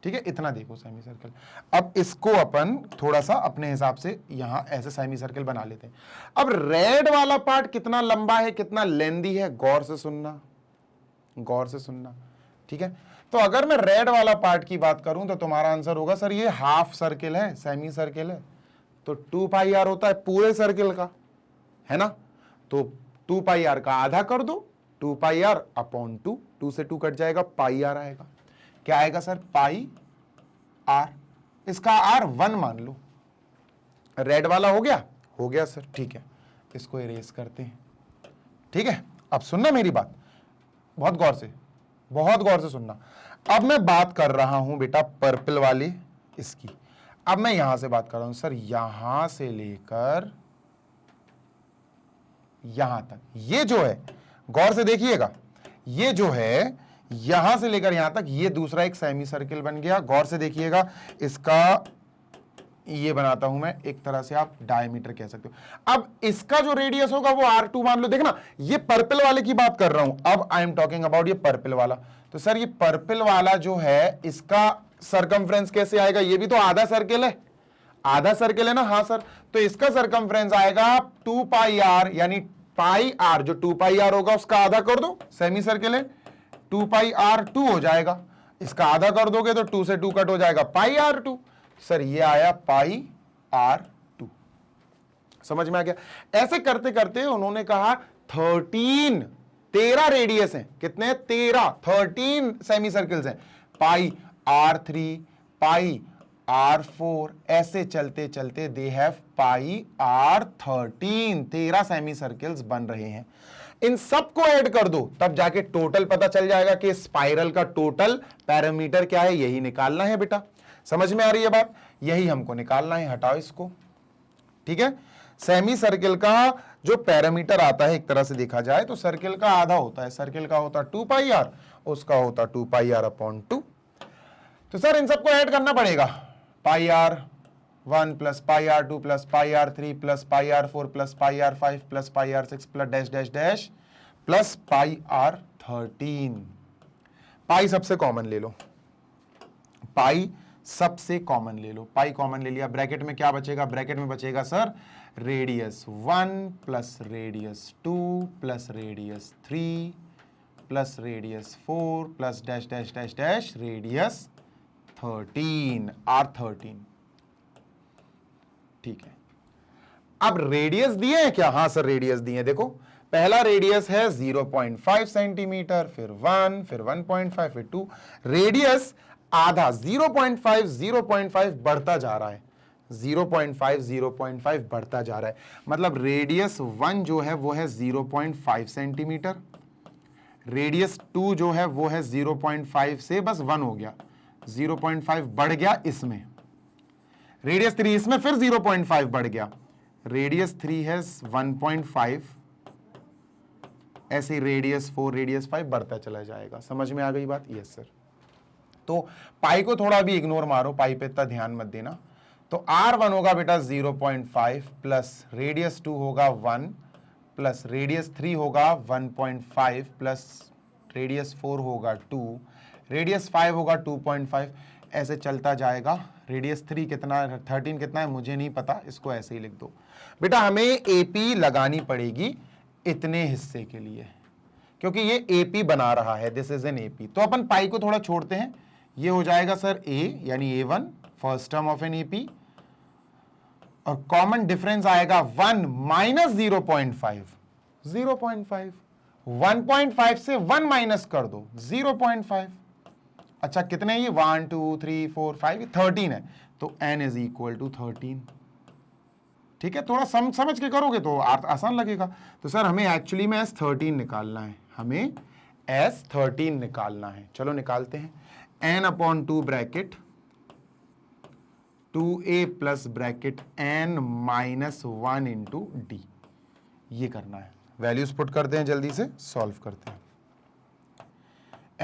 ठीक है, इतना देखो सेमी सर्कल। अब इसको अपन थोड़ा सा अपने हिसाब से यहां ऐसे सेमी सर्कल बना लेते हैं। अब रेड वाला पार्ट कितना लंबा है, कितना लेंदी है, गौर से सुनना, गौर से सुनना। ठीक है, तो अगर मैं रेड वाला पार्ट की बात करूं तो तुम्हारा आंसर होगा सर ये हाफ सर्कल है, सेमी सर्कल है, तो 2πr होता है पूरे सर्कल का, है ना, तो 2πr का आधा कर दो, 2πr/2, 2 से 2 कट जाएगा, πr आएगा। क्या आएगा सर, πr, इसका r 1 मान लो। रेड वाला हो गया सर। ठीक है, इसको इरेज करते हैं। ठीक है, अब सुनना मेरी बात, बहुत गौर से सुनना। अब मैं बात कर रहा हूं बेटा पर्पल वाली इसकी, अब मैं यहां से बात कर रहा हूं सर, यहां से लेकर यहां तक, ये जो है गौर से देखिएगा, ये जो है यहां से लेकर यहां तक, ये दूसरा एक सेमी सर्कल बन गया। गौर से देखिएगा, इसका ये बनाता हूं मैं, एक तरह से आप डायमीटर कह सकते हो। अब इसका जो रेडियस होगा वो R2 मान लो। देखना, ये पर्पल वाले की बात कर रहा हूं, अब आई एम टॉकिंग अबाउट ये पर्पल वाला। तो सर ये पर्पल वाला जो है, इसका सरकमफ्रेंस कैसे आएगा, ये भी तो आधा सर्कल है, आधा सर्कल है ना। हाँ सर, तो इसका सरकमफ्रेंस आएगा 2πr, यानी πr जो 2πr होगा उसका आधा कर दो, सेमी सर्कल है, 2πr2 हो जाएगा, इसका आधा कर दोगे तो 2 से 2 कट हो जाएगा, πr2। सर ये आया πr2, समझ में आ गया। ऐसे करते करते उन्होंने कहा 13 रेडियस हैं, कितने, 13 सेमी सर्कल्स हैं, πr3 πr4, ऐसे चलते चलते they have πr13, 13 semi circles बन रहे हैं। इन सबको ऐड कर दो, तब जाके टोटल पता चल जाएगा कि स्पाइरल का टोटल पैरामीटर क्या है, यही निकालना है बेटा। समझ में आ रही है बात? यही हमको निकालना है, हटाओ इसको, ठीक है। सेमी सर्किल का जो पैरामीटर आता है, एक तरह से देखा जाए तो सर्किल का आधा होता है, सर्किल का होता 2 पाई आर, उसका होता 2 पाई आर अपॉन 2। तो सर इन सबको ऐड करना पड़ेगा, pi r 1 plus pi r 2 plus pi r 3 plus pi r 4 plus pi r 5 plus pi r 6 plus dash dash dash plus pi r 13। Pi सबसे कॉमन ले लो, पाई सबसे कॉमन ले लो, पाई कॉमन ले लिया, ब्रैकेट में क्या बचेगा? ब्रैकेट में बचेगा sir radius 1 plus radius 2 plus radius 3 plus radius 4 plus dash dash dash dash radius 13, R13। ठीक है, अब रेडियस दिए हैं क्या? हाँ सर रेडियस दिए हैं, देखो पहला रेडियस है 0.5 सेंटीमीटर, फिर 1, फिर 1.5, फिर 2, रेडियस आधा 0.5 बढ़ता जा रहा है, 0.5 बढ़ता जा रहा है, मतलब रेडियस 1 जो है वो है 0.5 सेंटीमीटर, रेडियस 2 जो है वो है 0.5 से बस 1 हो गया, 0.5 बढ़ गया इसमें, रेडियस 3 इसमें फिर 0.5 बढ़ गया, रेडियस 3 है 1.5, ऐसे रेडियस 4 रेडियस 5 बढ़ता चला जाएगा। समझ में आ गई बात? Yes sir. तो पाई को थोड़ा भी इग्नोर मारो, पाई पे इतना ध्यान मत देना। तो R1 होगा बेटा 0.5 प्लस रेडियस 2 होगा 1 प्लस रेडियस 3 होगा 1.5 प्लस रेडियस 4 होगा 2, रेडियस 5 होगा 2.5, ऐसे चलता जाएगा। रेडियस 3 कितना है, 13 कितना है मुझे नहीं पता, इसको ऐसे ही लिख दो बेटा। हमें एपी लगानी पड़ेगी इतने हिस्से के लिए, क्योंकि ये एपी बना रहा है, दिस इज एन एपी। तो अपन पाई को थोड़ा छोड़ते हैं, ये हो जाएगा सर ए यानी A1 first term of an AP, और कॉमन डिफरेंस आएगा 1 माइनस 0.5, 1.5 से 1 माइनस कर दो 0.5। अच्छा कितने ये 1 2 3 4 5 13 है, तो n इज इक्वल टू 13। ठीक है, थोड़ा समझ के करोगे तो आसान लगेगा। तो सर हमें एक्चुअली में S13 निकालना है, हमें S13 निकालना है। चलो निकालते हैं, n upon 2 bracket 2a plus bracket n minus 1 into D, ये करना है। वैल्यूज पुट करते हैं, जल्दी से सॉल्व करते हैं।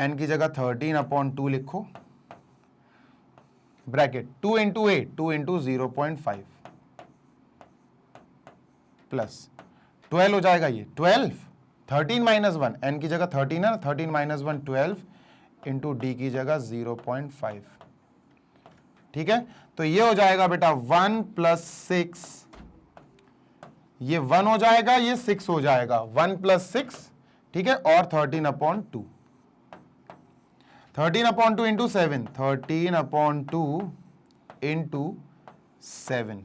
n की जगह 13 अपॉन 2 लिखो, ब्रैकेट 2 इंटू ए 2 इंटू 0.5 प्लस 12 हो जाएगा, ये 12 13 माइनस 1, n की जगह 13 है ना, 13 माइनस 1 12 इंटू डी की जगह 0.5। ठीक है, तो ये हो जाएगा बेटा 1 प्लस 6, ये 1 हो जाएगा, ये 6 हो जाएगा, 1 प्लस 6, ठीक है, और 13 upon 2, 13 upon 2 into 7, 13 upon 2 into 7।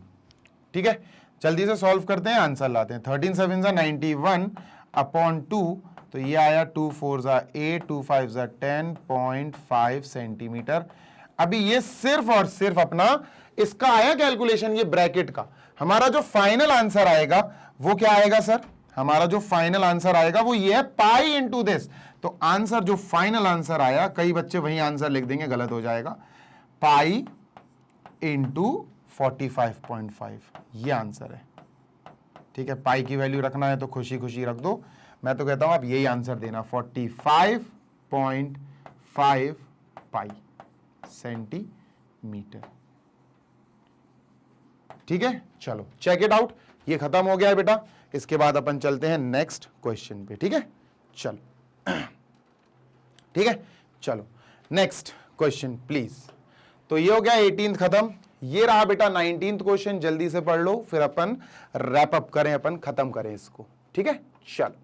ठीक है, जल्दी से सॉल्व करते हैं, आंसर लाते हैं। 13 7 जा 91 अपॉन 2, तो ये आया 2 4 जा 8, 2 5 जा 10.5 सेंटीमीटर। अभी ये सिर्फ और सिर्फ अपना इसका आया कैलकुलेशन, ये ब्रैकेट का। हमारा जो फाइनल आंसर आएगा वो क्या आएगा सर? हमारा जो फाइनल आंसर आएगा वो ये है पाई इंटू दिस। तो आंसर जो फाइनल आंसर आया, कई बच्चे वही आंसर लिख देंगे, गलत हो जाएगा, पाई इंटू 45.5, ये आंसर है। ठीक है, पाई की वैल्यू रखना है तो खुशी खुशी रख दो, मैं तो कहता हूं आप यही आंसर देना, 45.5 पाई सेंटीमीटर। ठीक है, चलो चेक इट आउट, ये खत्म हो गया है बेटा। इसके बाद अपन चलते हैं नेक्स्ट क्वेश्चन पे। ठीक है, चलो ठीक है, चलो नेक्स्ट क्वेश्चन प्लीज। तो ये हो गया 18th खत्म, ये रहा बेटा 19th क्वेश्चन, जल्दी से पढ़ लो, फिर अपन रैप अप करें, अपन खत्म करें इसको। ठीक है, चलो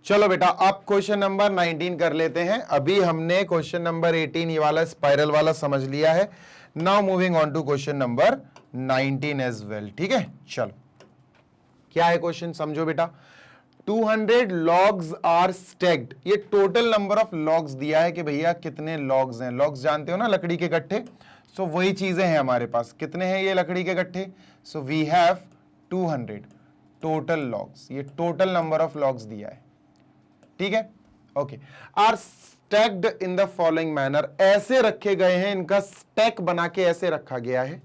चलो बेटा अब क्वेश्चन नंबर 19 कर लेते हैं। अभी हमने क्वेश्चन नंबर 18 ये वाला स्पाइरल वाला समझ लिया है। Now moving on to question number 19 as well. ठीक है, चलो क्या है क्वेश्चन, समझो बेटा। 200 लॉग्स आर स्टैक्ड, ये टोटल नंबर ऑफ लॉग्स दिया है कि भैया कितने लॉग्स हैं। लॉग्स जानते हो ना, लकड़ी के गट्ठे। सो वही चीजें हैं हमारे पास। कितने हैं ये लकड़ी के गट्ठे? So we have 200 total logs, ये टोटल नंबर ऑफ लॉग्स दिया है। ठीक है, okay, are stacked in the following manner, ऐसे रखे गए हैं, इनका स्टैक बना के ऐसे रखा गया है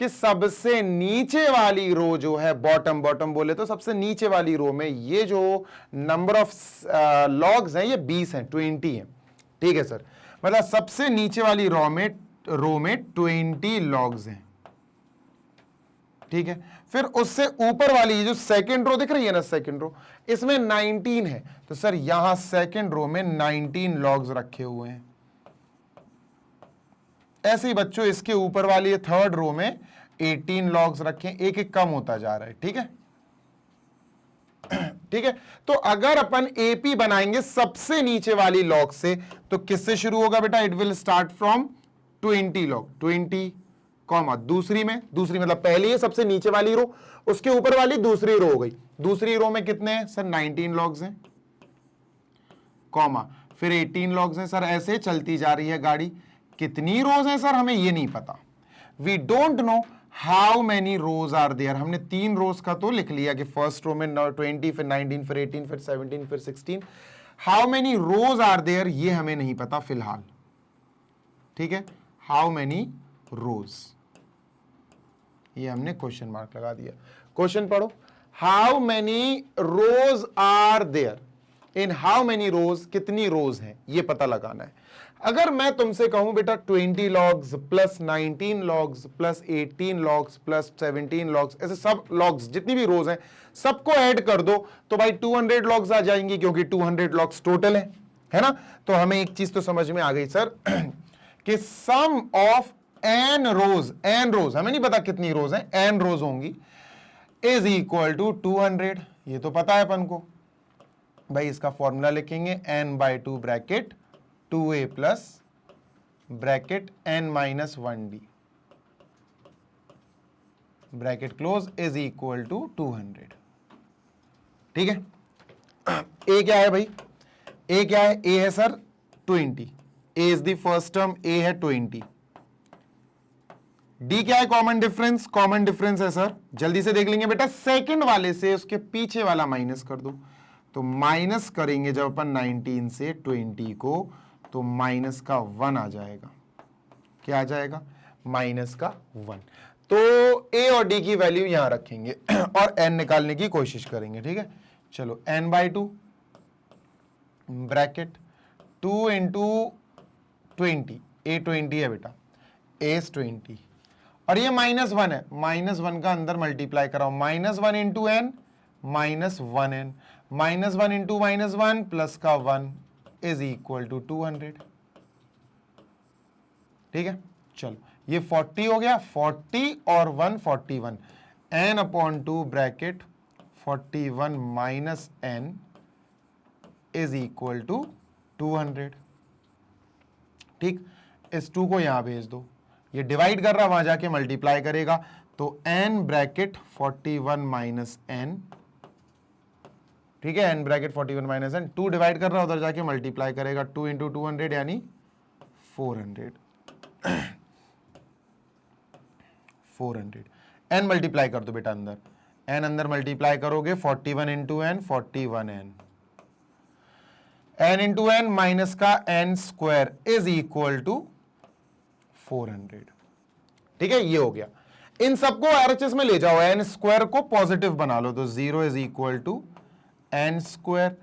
कि सबसे नीचे वाली रो जो है, बॉटम बॉटम बोले तो सबसे नीचे वाली रो में ये जो नंबर ऑफ लॉग्स हैं ये 20 हैं, 20 हैं। ठीक है सर, मतलब सबसे नीचे वाली रो में 20 लॉग्स हैं। ठीक है, फिर उससे ऊपर वाली जो सेकंड रो दिख रही है ना, सेकंड रो, इसमें 19 है, तो सर यहां सेकंड रो में 19 लॉग्स रखे हुए हैं। ऐसे ही बच्चों इसके ऊपर वाली थर्ड रो में 18 लॉग्स रखे, एक एक कम होता जा रहा है। ठीक है, ठीक है, तो अगर अपन एपी बनाएंगे सबसे नीचे वाली लॉग से, तो किससे शुरू होगा बेटा? It will start from 20 log, 20 comma दूसरी मतलब पहली है सबसे नीचे वाली रो, उसके ऊपर वाली दूसरी रो हो गई। दूसरी रो में कितने हैं सर? 19 लॉग्स हैं, कॉमा फिर 18 लॉग्स हैं। सर ऐसे चलती जा रही है गाड़ी। कितनी रोज हैं सर? हमें ये नहीं पता। We don't know how many rows are there. हमने 3 रोज का तो लिख लिया कि फर्स्ट रो में 20, फिर 19, फिर 18, फिर 17, फिर 16। How many rows are there ये हमें नहीं पता फिलहाल। ठीक है, हाउ मेनी रोज, ये हमने क्वेश्चन मार्क लगा दिया। क्वेश्चन पढ़ो, how many rows are there, in how many rows, कितनी रोज हैं ये पता लगाना है। अगर मैं तुमसे कहूं बेटा 20 logs plus 19 logs plus 18 logs plus 17 logs, ऐसे सब लॉग्स जितनी भी रोज हैं सबको ऐड कर दो, तो भाई 200 लॉग्स आ जाएंगी, क्योंकि 200 लॉग्स टोटल है ना। तो हमें एक चीज तो समझ में आ गई सर कि सम ऑफ एन रोज, हमें नहीं पता कितनी रोज हैं, एन रोज होंगी, इज इक्वल टू 200। ये तो पता है अपन को भाई, इसका फॉर्मूला लिखेंगे n/2 bracket 2a plus bracket n-1d bracket close is equal to 200। ठीक है, a क्या है भाई? a क्या है? a है sir 20, a is the first term, a है 20। d क्या है? कॉमन डिफरेंस, कॉमन डिफरेंस है सर, जल्दी से देख लेंगे बेटा, सेकंड वाले से उसके पीछे वाला माइनस कर दो, तो माइनस करेंगे जब अपन 19 से 20 को, तो माइनस का 1 आ जाएगा। क्या आ जाएगा? माइनस का 1। तो a और d की वैल्यू यहां रखेंगे और n निकालने की कोशिश करेंगे। ठीक है, चलो n/2 ब्रैकेट 2 इंटू 20, a 20 है बेटा, a is 20, और ये -1 है, -1 का अंदर मल्टीप्लाई कराओ, -1 into n -1n, -1 into -1 plus का 1 इज इक्वल टू 200। ठीक है, चलो ये 40 हो गया, 40 और 1 41, n/2 bracket 41 minus n is equal to 200। ठीक, इस 2 को यहां भेज दो, ये डिवाइड कर रहा, वहां जाके मल्टीप्लाई करेगा, तो n ब्रैकेट 41 माइनस n, ठीक है, n bracket 41 minus n, 2 divide कर रहा है, उधर जाके मल्टीप्लाई करेगा, 2 इंटू 200 यानी 400 400। n मल्टीप्लाई कर दो बेटा अंदर, n अंदर मल्टीप्लाई करोगे 41 into n 41n, n into n minus का n square is equal to 400। ठीक है, ये हो गया। इन सबको आरएचएस में ले जाओ, n स्क्वायर को पॉजिटिव बना लो, तो 0 is equal to n square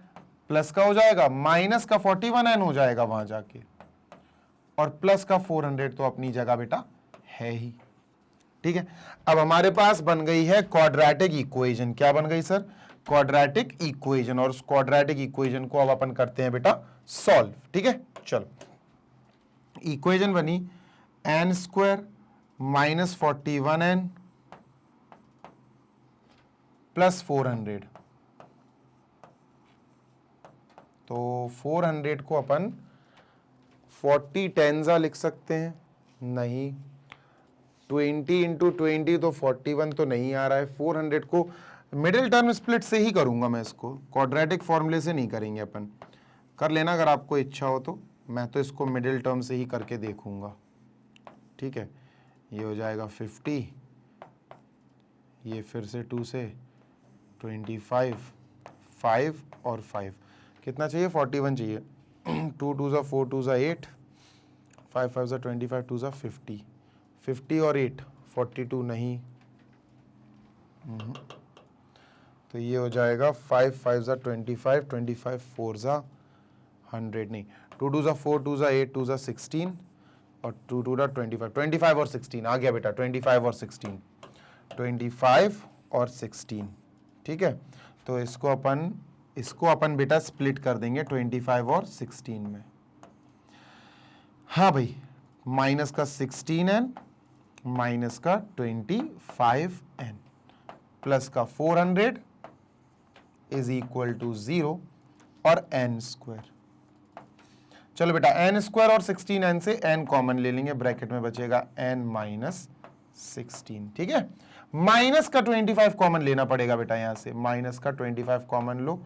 plus का हो जाएगा माइनस का 41n हो जाएगा वहां जाके, और प्लस का 400 तो अपनी जगह बेटा है ही। ठीक है, अब हमारे पास बन गई है क्वाड्रेटिक इक्वेशन। क्या बन गई सर? Quadratic equation. और उस क्वाड्रेटिक इक्वेशन को अब अपन करते हैं बेटा सॉल्व। ठीक है, चलो इक्वेशन बनी n square minus 41n plus 400, तो 400 को अपन 40 टेंजा लिख सकते हैं, नहीं, 20 इंटू 20 तो 41 तो नहीं आ रहा है, 400 को मिडिल टर्म स्प्लिट से ही करूंगा मैं, इसको क्वाड्रेटिक फॉर्मूले से नहीं करेंगे अपन, कर लेना अगर आपको इच्छा हो तो, मैं तो इसको मिडिल टर्म से ही करके देखूंगा। ठीक है, ये हो जाएगा 50, ये फिर से 2 से 25, 5 और 5, कितना चाहिए 41 चाहिए 2 2 ज़ा 4 2 ज़ा 8 5 5 ज़ा 25 2 ज़ा 50 50 और 8 42 नहीं, तो ये हो जाएगा 5 5 ज़ा 25 25 4 ज़ा 100 नहीं, 2 2 ज़ा 4 2 ज़ा 8 2 ज़ा 16 और 2 2 ज़ा 25 25 और 16 आ गया बेटा 25 और 16 25 और 16 ठीक है। तो इसको अपन बेटा स्प्लिट कर देंगे 25 और 16 में। हाँ भाई, माइनस का 16n माइनस का 25n प्लस का 400 इज इक्वल टू 0 और n स्क्वायर। चलो बेटा n स्क्वायर और 16n से n कॉमन ले लेंगे, ब्रैकेट में बचेगा n माइनस 16 ठीक है। माइनस का 25 कॉमन लेना पड़ेगा बेटा, यहां से माइनस का 25 कॉमन लो,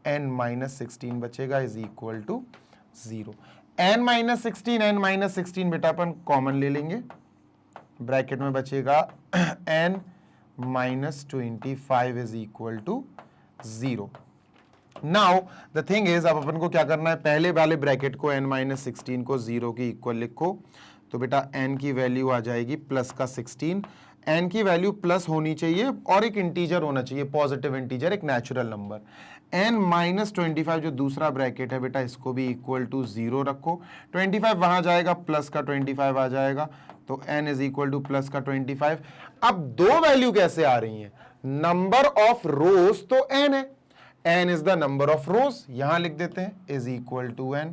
n माइनस 16 बचेगा is equal to 0। n minus 16 n minus 16 बेटा अपन कॉमन ले लेंगे, ब्रैकेट में बचेगा n minus 25 is equal to 0। Now the thing is, अब अपन को क्या करना है, पहले वाले ब्रैकेट को n माइनस 16 को 0 के इक्वल लिखो, तो बेटा n की वैल्यू आ जाएगी प्लस का 16, n की वैल्यू प्लस होनी चाहिए और एक इंटीजर होना चाहिए, पॉजिटिव इंटीजर, एक नेचुरल नंबर। n माइनस 25 जो दूसरा ब्रैकेट है बेटा, इसको भी इक्वल टू 0 रखो, 25 वहां जाएगा, प्लस का 25 आ जाएगा, तो n is equal two plus का 25। अब दो वैल्यू कैसे आ रही है, नंबर ऑफ रोज तो n है, n is the number of rows, यहां लिख देते हैं is equal to n।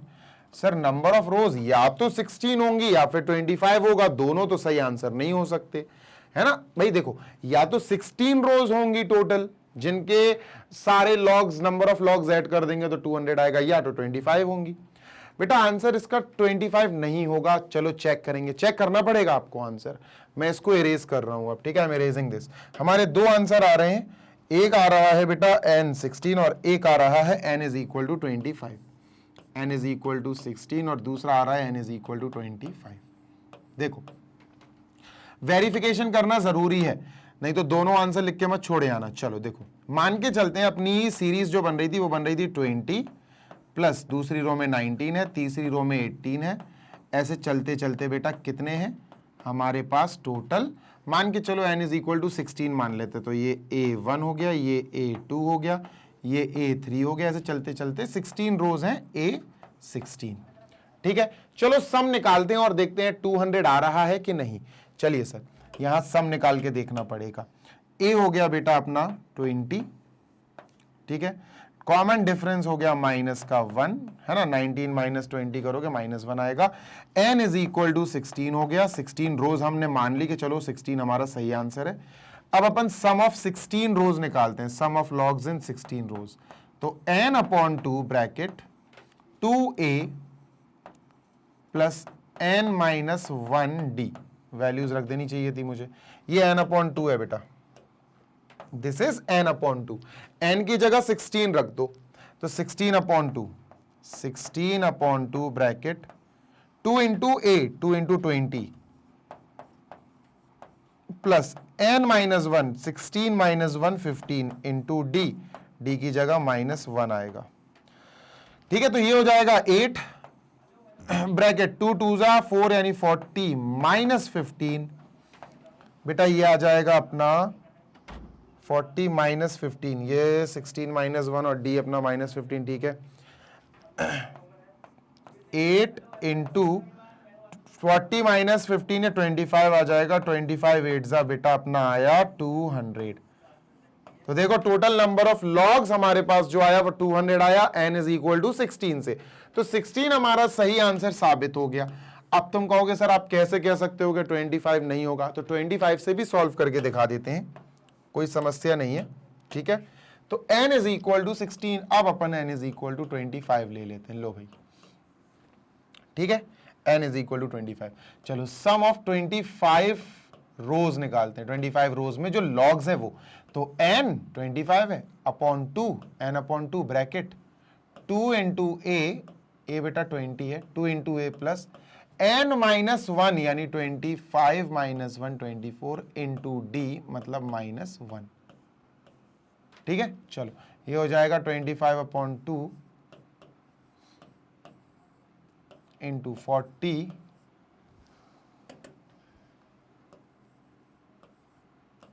Sir number of rows या तो 16 होंगी या फिर 25 होगा, दोनों तो सही आंसर नहीं हो सकते, है ना भाई। देखो, या तो 16 रोज होंगी टोटल, जिनके सारे logs, number of logs add कर देंगे तो 200 आएगा, या तो 25 होंगी। बेटा आंसर इसका 25 नहीं होगा, चलो चेक करेंगे, चेक करना पड़ेगा आपको आंसर। मैं इसको इरेज कर रहा हूं अब, ठीक है, आई एम इरेजिंग दिस। हमारे दो आंसर आ रहे हैं, एक आ रहा है बेटा n 16 और एक आ रहा है n is equal to 25, n is equal to 16 और दूसरा आ रहा है n इज इक्वल टू 25। देखो वेरिफिकेशन करना जरूरी है, नहीं तो दोनों आंसर लिख के मत छोड़े आना। चलो देखो, मान के चलते हैं अपनी सीरीज जो बन रही थी वो बन रही थी 20 प्लस दूसरी रो में 19 है, तीसरी रो में 18 है, ऐसे चलते चलते बेटा कितने हैं हमारे पास टोटल, मान के चलो n इज इक्वल टू 16 मान लेते, तो ये A1 हो गया, ये A2 हो गया, ये A3 हो गया, ऐसे चलते चलते 16 रोज हैं A16 ठीक है। चलो सम निकालते हैं और देखते हैं 200 आ रहा है कि नहीं। चलिए सर, यहां सम निकाल के देखना पड़ेगा। A हो गया बेटा अपना 20 ठीक है, कॉमन डिफरेंस हो गया माइनस का 1, है ना, 19 माइनस 20 करोगे माइनस 1 आएगा, n इज इक्वल टू 16 हो गया, 16 रोज हमने मान ली कि चलो 16 हमारा सही आंसर है। अब अपन सम ऑफ 16 रोज निकालते हैं, सम ऑफ लॉग्स इन 16 रोज, तो n upon 2 bracket 2a plus n minus 1d, values रख देनी चाहिए थी मुझे, ये n अपॉन 2 है बेटा, this is n upon 2, n की जगह 16 रख दो, तो 16 upon 2, 16 upon 2 bracket 2 into a 2 into 20 plus n minus 1 16 minus 1 15 into d, d की जगह माइनस 1 आएगा, ठीक है। तो ये हो जाएगा 8 ब्रैकेट 2 2 जा 4 यानी 40 माइनस 15, बेटा ये आ जाएगा अपना 40 माइनस 15, ये 16 माइनस 1 और d अपना माइनस 15, ठीक है। 8 इंटू 40 माइनस 15 है 25 आ जाएगा, 25 8 जा बेटा अपना आया 200। तो देखो टोटल नंबर ऑफ लॉग्स हमारे पास जो आया वो 200 आया, n इज इक्वल टू 16 से, तो 16 हमारा सही आंसर साबित हो गया। अब तुम कहोगे सर आप कैसे कह सकते हो कि 25 नहीं होगा, तो 25 से भी सॉल्व करके दिखा देते हैं, कोई समस्या नहीं है, ठीक है। तो n इज इक्वल टू 16, अब अपन n इज इक्वल टू 25 ले लेते हैं, लो भाई, ठीक है, n इज इक्वल टू 25। चलो सम ऑफ 25 रोज निकालते हैं, 25 रोज में जो लॉग्स है वो, तो n 25 है upon 2, n upon 2 bracket 2 into a बेटा 20 है, 2 into a plus n minus 1 यानी 25 माइनस 1 24 इंटू d मतलब माइनस 1, ठीक है। चलो ये हो जाएगा 25 अपॉन 2 इंटू 40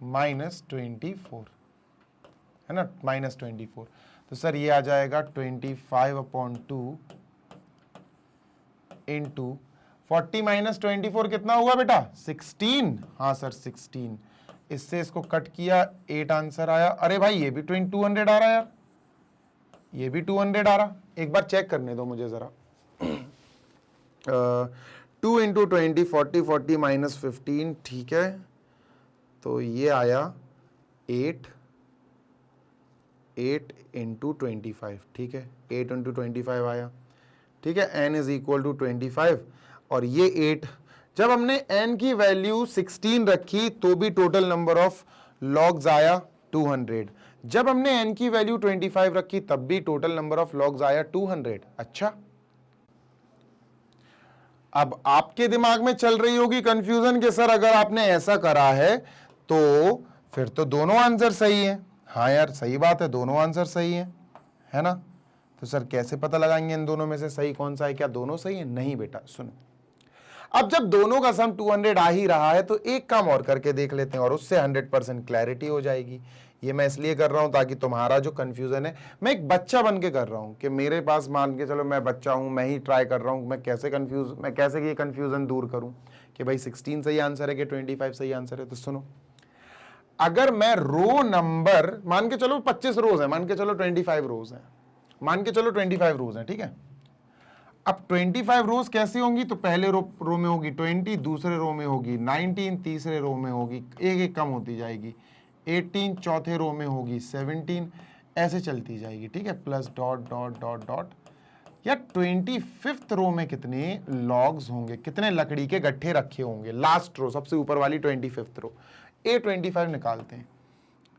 माइनस 24, है ना, माइनस 24। तो सर ये आ जाएगा 25/2 इंटू 40 माइनस 24 कितना हुआ बेटा? 16। हाँ सर 16। इससे इसको कट किया, 8 आंसर आया। अरे भाई ये भी 200 आ रहा है यार, ये भी 200 आ रहा। एक बार चेक करने दो मुझे जरा। 2 इंटू 20 40 40 माइनस 15, ठीक है, तो ये आया 8 इंटू 25, ठीक है, 8 इंटू 25 आया, ठीक है। n इज इक्वल टू 25 और ये 8। जब हमने n की वैल्यू 16 रखी तो भी टोटल नंबर ऑफ लॉग्स आया 200। जब हमने n की वैल्यू 25 रखी तब भी टोटल नंबर ऑफ लॉग्स आया 200। अच्छा, अब आपके दिमाग में चल रही होगी कंफ्यूजन कि सर अगर आपने ऐसा करा है तो फिर तो दोनों आंसर सही है। हाँ यार सही बात है, दोनों आंसर सही है ना। तो सर कैसे पता लगाएंगे इन दोनों में से सही कौन सा है? क्या दोनों सही है? नहीं बेटा, सुनो, अब जब दोनों का सम 200 आ ही रहा है तो एक काम और करके देख लेते हैं और उससे 100% क्लैरिटी हो जाएगी। ये मैं इसलिए कर रहा हूं ताकि तुम्हारा जो कंफ्यूजन है, मैं एक बच्चा बन के कर रहा हूं कि मेरे पास, मान के चलो मैं बच्चा हूं, मैं ही ट्राई कर रहा हूं, मैं कैसे ये कंफ्यूजन दूर करूं कि भाई 16 सही आंसर है कि 25 सही आंसर है। तो सुनो, अगर मैं रो नंबर, मान के चलो 25 रोज है, मान के चलो 25 रोज है, मान के चलो 25 रोज है, ठीक है। अब 25 रोज कैसी होंगी? तो पहले रो में होगी 20, दूसरे रो में होगी 19, तीसरे रो में होगी एक एक कम होती जाएगी 18, चौथे रो में होगी 17, ऐसे चलती जाएगी, ठीक है, plus dot dot dot dot. या 25th रो में कितने लॉग्स होंगे, कितने लकड़ी के गट्ठे रखे होंगे? लास्ट रो, सबसे ऊपर वाली 25th रो। A25 निकालते हैं,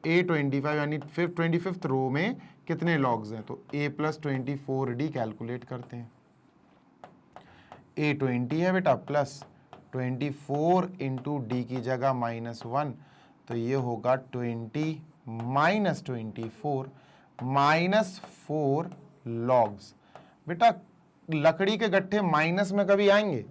A25 यानी 25th रो में कितने लॉग्स हैं? तो A प्लस 24D कैलकुलेट करते हैं। A20 है बेटा, प्लस 24 इंटू डी की जगह -1, तो ये होगा 20 माइनस 24 -4 लॉग्स। बेटा लकड़ी के गट्ठे माइनस में कभी आएंगे?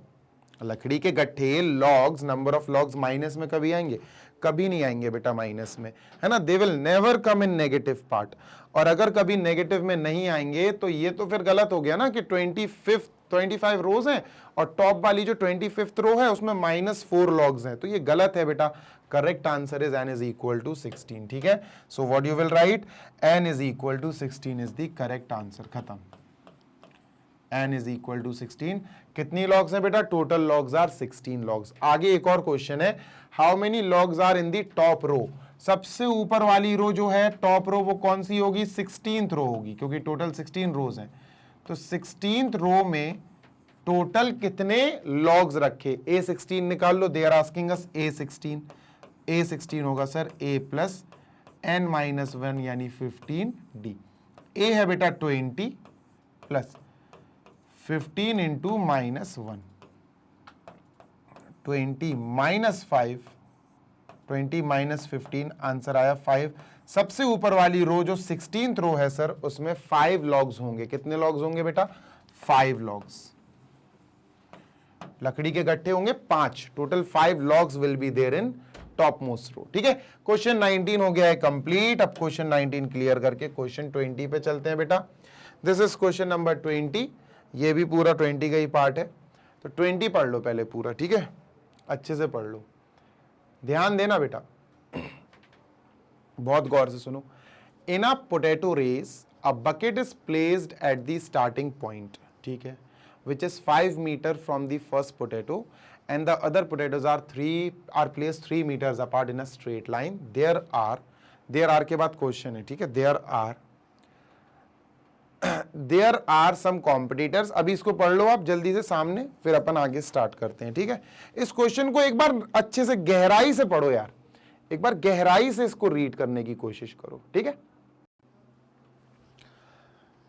लकड़ी के गट्ठे logs, number of logs minus में कभी आएंगे? कभी नहीं आएंगे बेटा माइनस में, है ना। They will never come in negative part. और अगर कभी नेगेटिव में नहीं आएंगे तो ये तो फिर गलत हो गया ना कि 25 रोज हैं और टॉप वाली जो 25th रो है उसमें -4 लॉग्स हैं, तो ये गलत है बेटा। Correct answer is n is equal to 16, ठीक है। So what you will write, n is equal to 16 is the correct answer. खत्म। n is equal to 16। कितनी लॉग्स हैं बेटा? Total logs are 16 logs. आगे एक और क्वेश्चन है, how many logs are in the top row? सबसे ऊपर वाली रो जो है टॉप रो, वो कौन सी होगी? 16th रो होगी, क्योंकि टोटल 16 रोज हैं। तो 16th रो में टोटल कितने लॉग्स रखे? A16 निकाल लो, they are asking us A16। A16 होगा सर A प्लस n-1 यानी 15D। A है बेटा 20 प्लस 15 इंटू -1, 20 -5, 20 -15, आंसर आया 5। सबसे ऊपर वाली रो जो 16th रो है सर, उसमें 5 लॉग्स होंगे। कितने लॉग्स होंगे बेटा? 5 लॉग्स। लकड़ी के गट्ठे होंगे 5, total 5 logs will be there in topmost row, ठीक है। क्वेश्चन 19 हो गया है कंप्लीट। अब क्वेश्चन 19 क्लियर करके क्वेश्चन 20 पे चलते हैं बेटा। This is question number 20। ये भी पूरा 20 का ही पार्ट है, तो 20 पढ़ लो पहले पूरा, ठीक है, अच्छे से पढ़ लो, ध्यान देना बेटा, बहुत गौर से सुनो। In a potato race a bucket is placed at the starting point, ठीक है, which is 5 meter from the first potato and the other potatoes are placed 3 meters apart in a straight line. There are के बाद क्वेश्चन है, ठीक है। there are some competitors। अभी इसको पढ़ लो आप जल्दी से सामने, फिर अपन आगे स्टार्ट करते हैं, ठीक है। इस क्वेश्चन को एक बार अच्छे से गहराई से पढ़ो यार, एक बार गहराई से इसको रीड करने की कोशिश करो, ठीक है।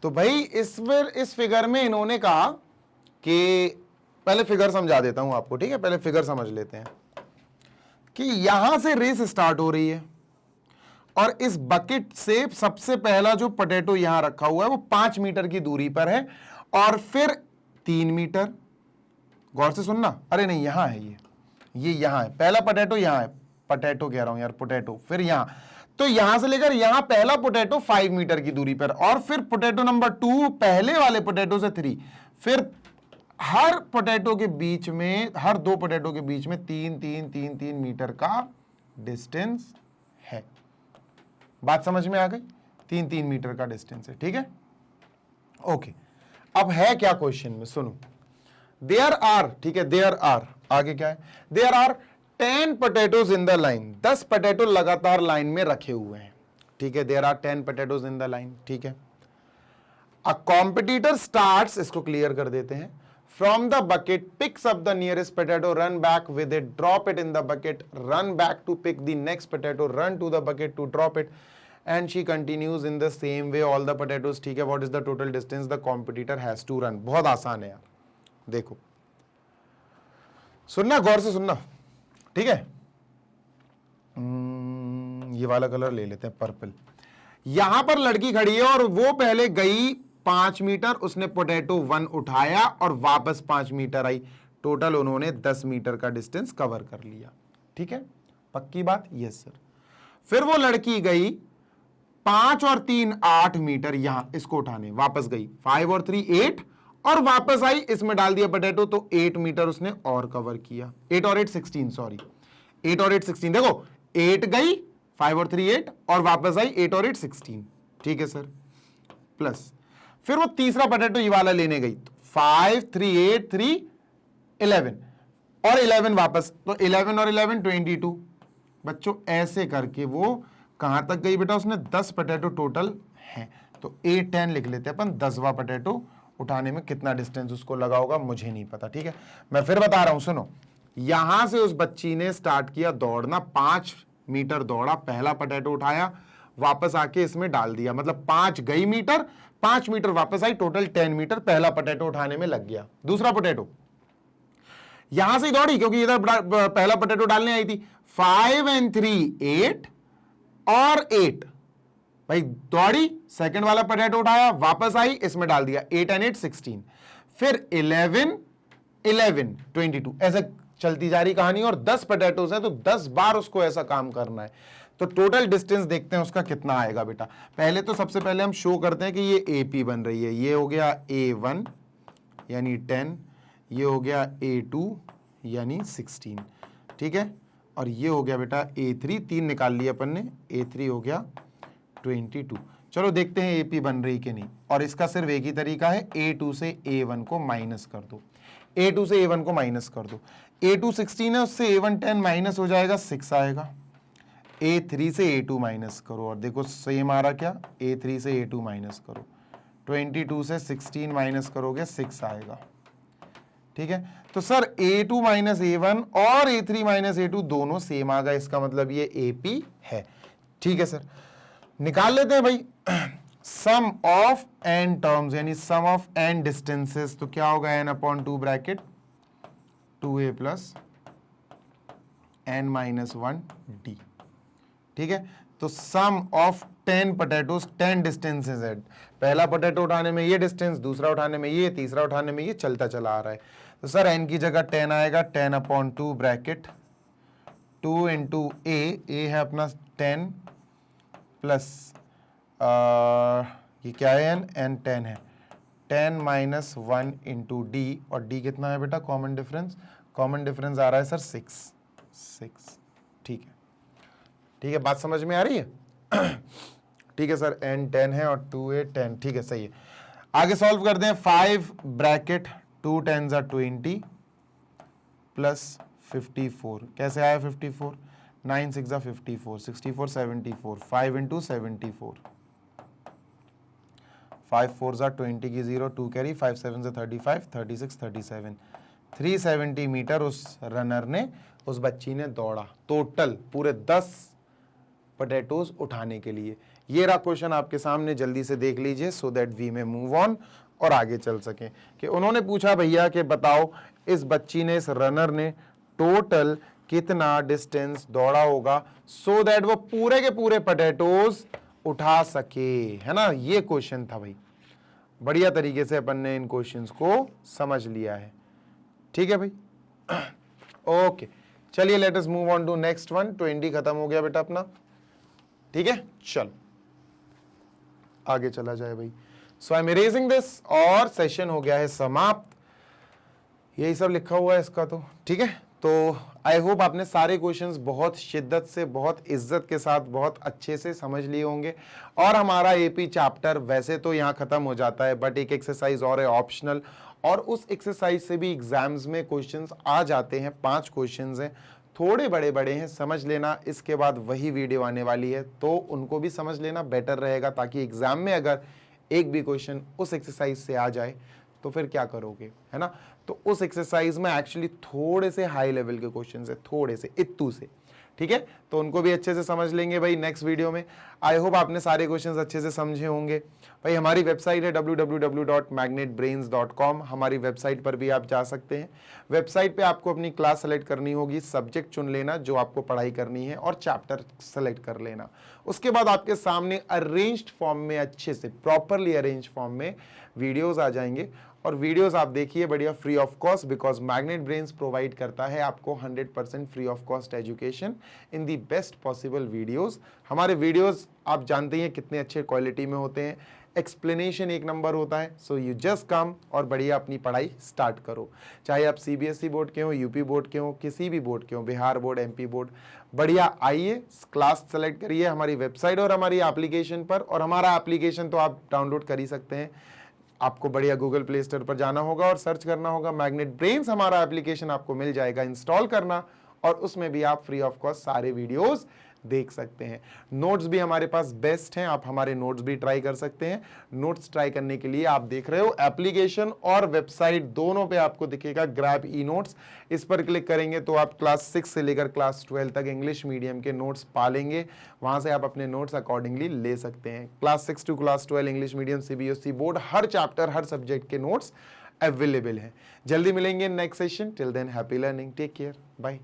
तो भाई इस फिगर में इन्होंने कहा कि, पहले फिगर समझा देता हूं आपको, ठीक है, पहले फिगर समझ लेते हैं कि यहां से रेस स्टार्ट हो रही है और इस बकेट से सबसे पहला जो पोटैटो यहां रखा हुआ है वो 5 मीटर की दूरी पर है, और फिर 3 मीटर, गौर से सुनना, अरे नहीं यहां है, ये यहां है, पहला पोटैटो यहां है, पोटैटो कह रहा हूं यार, पोटैटो, फिर यहां, तो यहां से लेकर यहां पहला पोटैटो 5 मीटर की दूरी पर, और फिर पोटैटो नंबर 2 पहले वाले पोटैटो से 3, फिर हर पोटैटो के बीच में, हर 2 पोटैटो के बीच में 3 मीटर का डिस्टेंस है। बात समझ में आ गई? 3 मीटर का डिस्टेंस है, ठीक है, ओके। अब है क्या क्वेश्चन में, सुनो, देयर आर, ठीक है, देयर आर, आगे क्या है, there are 10 potatoes in the line, 10 potato लगातार लाइन में रखे हुए हैं, ठीक है, there are 10 potatoes in the line, ठीक है। अ कॉम्पिटिटर स्टार्ट्स, इसको क्लियर कर देते हैं, from the bucket picks up the nearest potato, run back with it, drop it in the bucket, run back to pick the next potato, run to the bucket to drop it, and she continues in the same way all the potatoes, ठीक है। what is the total distance the competitor has to run? बहुत आसान है यार, देखो सुनना, गौर से सुनना, ठीक है। ये वाला कलर ले लेते हैं, पर्पल। यहां पर लड़की खड़ी है और वो पहले गई 5 मीटर, उसने पोटैटो 1 उठाया और वापस 5 मीटर आई, टोटल उन्होंने 10 मीटर का डिस्टेंस कवर कर लिया, ठीक है, पक्की बात? Yes sir. फिर वो लड़की गई 5 और 3 8 मीटर यहां इसको उठाने, वापस गई 5 और 3 8, और वापस आई, इसमें डाल दिया पोटैटो, तो 8 मीटर उसने और कवर किया, 8 और 8 16, सॉरी 8 और 8 16, देखो 8 गई, 5 और 3 8, और वापस आई 8 और 8 16, ठीक है सर, प्लस फिर वो तीसरा पोटैटो ये वाला लेने गई, तो 5 3 8 3 11, और 11 वापस, तो 11 और 11 22। बच्चों ऐसे करके वो कहां तक गई बेटा, उसने 10 पोटैटो टोटल हैं, तो 8 10 लिख लेते हैं अपन, 10वां पोटैटो उठाने में कितना डिस्टेंस उसको लगा होगा मुझे नहीं पता, ठीक है। मैं फिर बता रहा हूं, सुनो, यहां से उस बच्ची ने स्टार्ट किया दौड़ना, 5 मीटर दौड़ा, पहला पोटैटो उठाया, वापस आके इसमें डाल दिया, मतलब 5 गई मीटर, 5 मीटर वापस आई, टोटल 10 मीटर पहला पोटैटो उठाने में लग गया। दूसरा पोटैटो यहां से दौड़ी क्योंकि इधर पहला पोटैटो डालने आई थी, 5 and 3 8 और 8, भाई दौड़ी, सेकंड वाला पोटैटो उठाया, वापस आई, इसमें डाल दिया, 8 and 8 16, फिर 11 11 22, ऐसे चलती जा रही कहानी, और 10 पोटैटोस हैं तो 10 बार उसको ऐसा काम करना है। तो टोटल डिस्टेंस देखते हैं उसका कितना आएगा बेटा। पहले तो सबसे पहले हम शो करते हैं कि ये AP बन रही है, ये हो गया A1 यानी 10, ये हो गया A2 यानी 16, ठीक है, और ये हो गया बेटा A3, 3 निकाल लिया अपन ने, A3 हो गया 22। चलो देखते हैं AP बन रही कि नहीं, और इसका सिर्फ एक ही तरीका है, A2 से A1 को माइनस कर दो, A2 से A1 को माइनस कर दो, A2 16 है, उससे A1 10 माइनस हो जाएगा 6 आएगा, A3 से A2 माइनस करो, और देखो सेम आ रहा क्या, A3 से A2 माइनस करो, 22 से 16 माइनस करोगे 6 आएगा, ठीक है। तो सर A2 माइनस A1 और A3 माइनस A2 दोनों सेम आ गए, इसका मतलब ये AP है, ठीक है सर। निकाल लेते हैं भाई सम ऑफ n टर्म्स, यानी सम ऑफ n डिस्टेंसेस, तो क्या होगा n/2 bracket 2a plus n minus 1 d, ठीक है। तो सम ऑफ 10 पोटैटोस, 10 डिस्टेंसेस है, पहला पोटैटो उठाने में ये डिस्टेंस, दूसरा उठाने में ये, तीसरा उठाने में ये, चलता चला आ रहा है। तो सर n की जगह 10 आएगा, 10/2 ब्रैकेट 2 इंटू a है अपना 10 प्लस ये क्या है n 10 है, 10 माइनस 1 इंटू d, और d कितना है बेटा, कॉमन डिफरेंस, कॉमन डिफरेंस आ रहा है सर 6, ठीक है, ठीक है, बात समझ में आ रही है ठीक है सर, n 10 है और 2a 10, ठीक है, सही है। आगे सॉल्व कर दें, 5 ब्रैकेट 2 10s are 20 प्लस 54, कैसे आया 54, 9 6 are 54, 64 74, 5 इंटू 74, 5 4s are 20 की 0, 2 कैरी, 5 7s are 35, 36 37, 370 मीटर उस रनर ने, उस बच्ची ने दौड़ा, टोटल पूरे 10 पोटैटोज उठाने के लिए। ये रहा क्वेश्चन आपके सामने, जल्दी से देख लीजिए सो दैट वी में मूव ऑन और आगे चल सकें। कि उन्होंने पूछा भैया कि बताओ इस बच्ची ने, इस रनर ने टोटल कितना डिस्टेंस दौड़ा होगा सो दैट वो पूरे के पूरे पोटैटोज उठा सके, है ना। ये क्वेश्चन था भाई, बढ़िया तरीके से अपन ने इन क्वेश्चंस को समझ लिया है, ठीक है भाई। ओके चलिए let us move on to next one. 20 खत्म हो गया बेटा अपना, ठीक है, चल आगे चला जाए भाई। सो आई एम इरेजिंग दिस और सेशन हो गया है समाप्त। यही सब लिखा हुआ है इसका तो, ठीक है। तो आई होप आपने सारे क्वेश्चंस बहुत शिद्दत से, बहुत इज्जत के साथ, बहुत अच्छे से समझ लिए होंगे। और हमारा एपी चैप्टर वैसे तो यहाँ खत्म हो जाता है, बट एक एक्सरसाइज और है ऑप्शनल, और उस एक्सरसाइज से भी एग्जाम्स में क्वेश्चंस आ जाते हैं। 5 क्वेश्चंस हैं, थोड़े बड़े बड़े हैं, समझ लेना। इसके बाद वही वीडियो आने वाली है तो उनको भी समझ लेना, बेटर रहेगा, ताकि एग्जाम में अगर एक भी क्वेश्चन उस एक्सरसाइज से आ जाए तो फिर क्या करोगे, है ना। तो उस एक्सरसाइज में एक्चुअली थोड़े से हाई लेवल के क्वेश्चन है, थोड़े से इत्तू से, ठीक है। तो उनको भी अच्छे से समझ लेंगे भाई नेक्स्ट वीडियो में। आई होप आपने सारे क्वेश्चंस अच्छे से समझे होंगे भाई। हमारी वेबसाइट है www.magnetbrains.com। हमारी वेबसाइट पर भी आप जा सकते हैं। वेबसाइट पे आपको अपनी क्लास सेलेक्ट करनी होगी, सब्जेक्ट चुन लेना जो आपको पढ़ाई करनी है और चैप्टर सेलेक्ट कर लेना। उसके बाद आपके सामने अरेंज्ड फॉर्म में, अच्छे से प्रॉपरली अरेंज फॉर्म में वीडियोज आ जाएंगे, और वीडियोस आप देखिए बढ़िया free of cost, because magnet brains provide करता है आपको 100% free of cost education in the best possible videos. हमारे वीडियोस आप जानते हैं कितने अच्छे क्वालिटी में होते हैं, एक्सप्लेनेशन एक नंबर होता है। सो यू जस्ट कम और बढ़िया अपनी पढ़ाई स्टार्ट करो, चाहे आप सीबीएसई बोर्ड के हो, यूपी बोर्ड के हो, किसी भी बोर्ड के हो, बिहार बोर्ड, एमपी बोर्ड, बढ़िया आइए, क्लास सेलेक्ट करिए हमारी वेबसाइट और हमारी एप्लीकेशन पर। और हमारा एप्लीकेशन तो आप डाउनलोड कर ही सकते हैं, आपको बढ़िया गूगल प्ले स्टोर पर जाना होगा और सर्च करना होगा मैग्नेट ब्रेन्स, हमारा एप्लीकेशन आपको मिल जाएगा, इंस्टॉल करना, और उसमें भी आप फ्री ऑफ कॉस्ट सारे वीडियोस देख सकते हैं। नोट्स भी हमारे पास बेस्ट हैं, आप हमारे नोट्स भी ट्राई कर सकते हैं। नोट्स ट्राई करने के लिए आप देख रहे हो एप्लीकेशन और वेबसाइट दोनों पे आपको दिखेगा ग्रैब ई नोट्स। इस पर क्लिक करेंगे तो आप क्लास 6 से लेकर क्लास 12 तक इंग्लिश मीडियम के नोट्स पालेंगे, वहां से आप अपने नोट्स अकॉर्डिंगली ले सकते हैं। Class 6 to class 12 English medium, CBSE board, हर चैप्टर, हर सब्जेक्ट के नोट्स अवेलेबल हैं। जल्दी मिलेंगे next session, till then happy learning, take care, bye.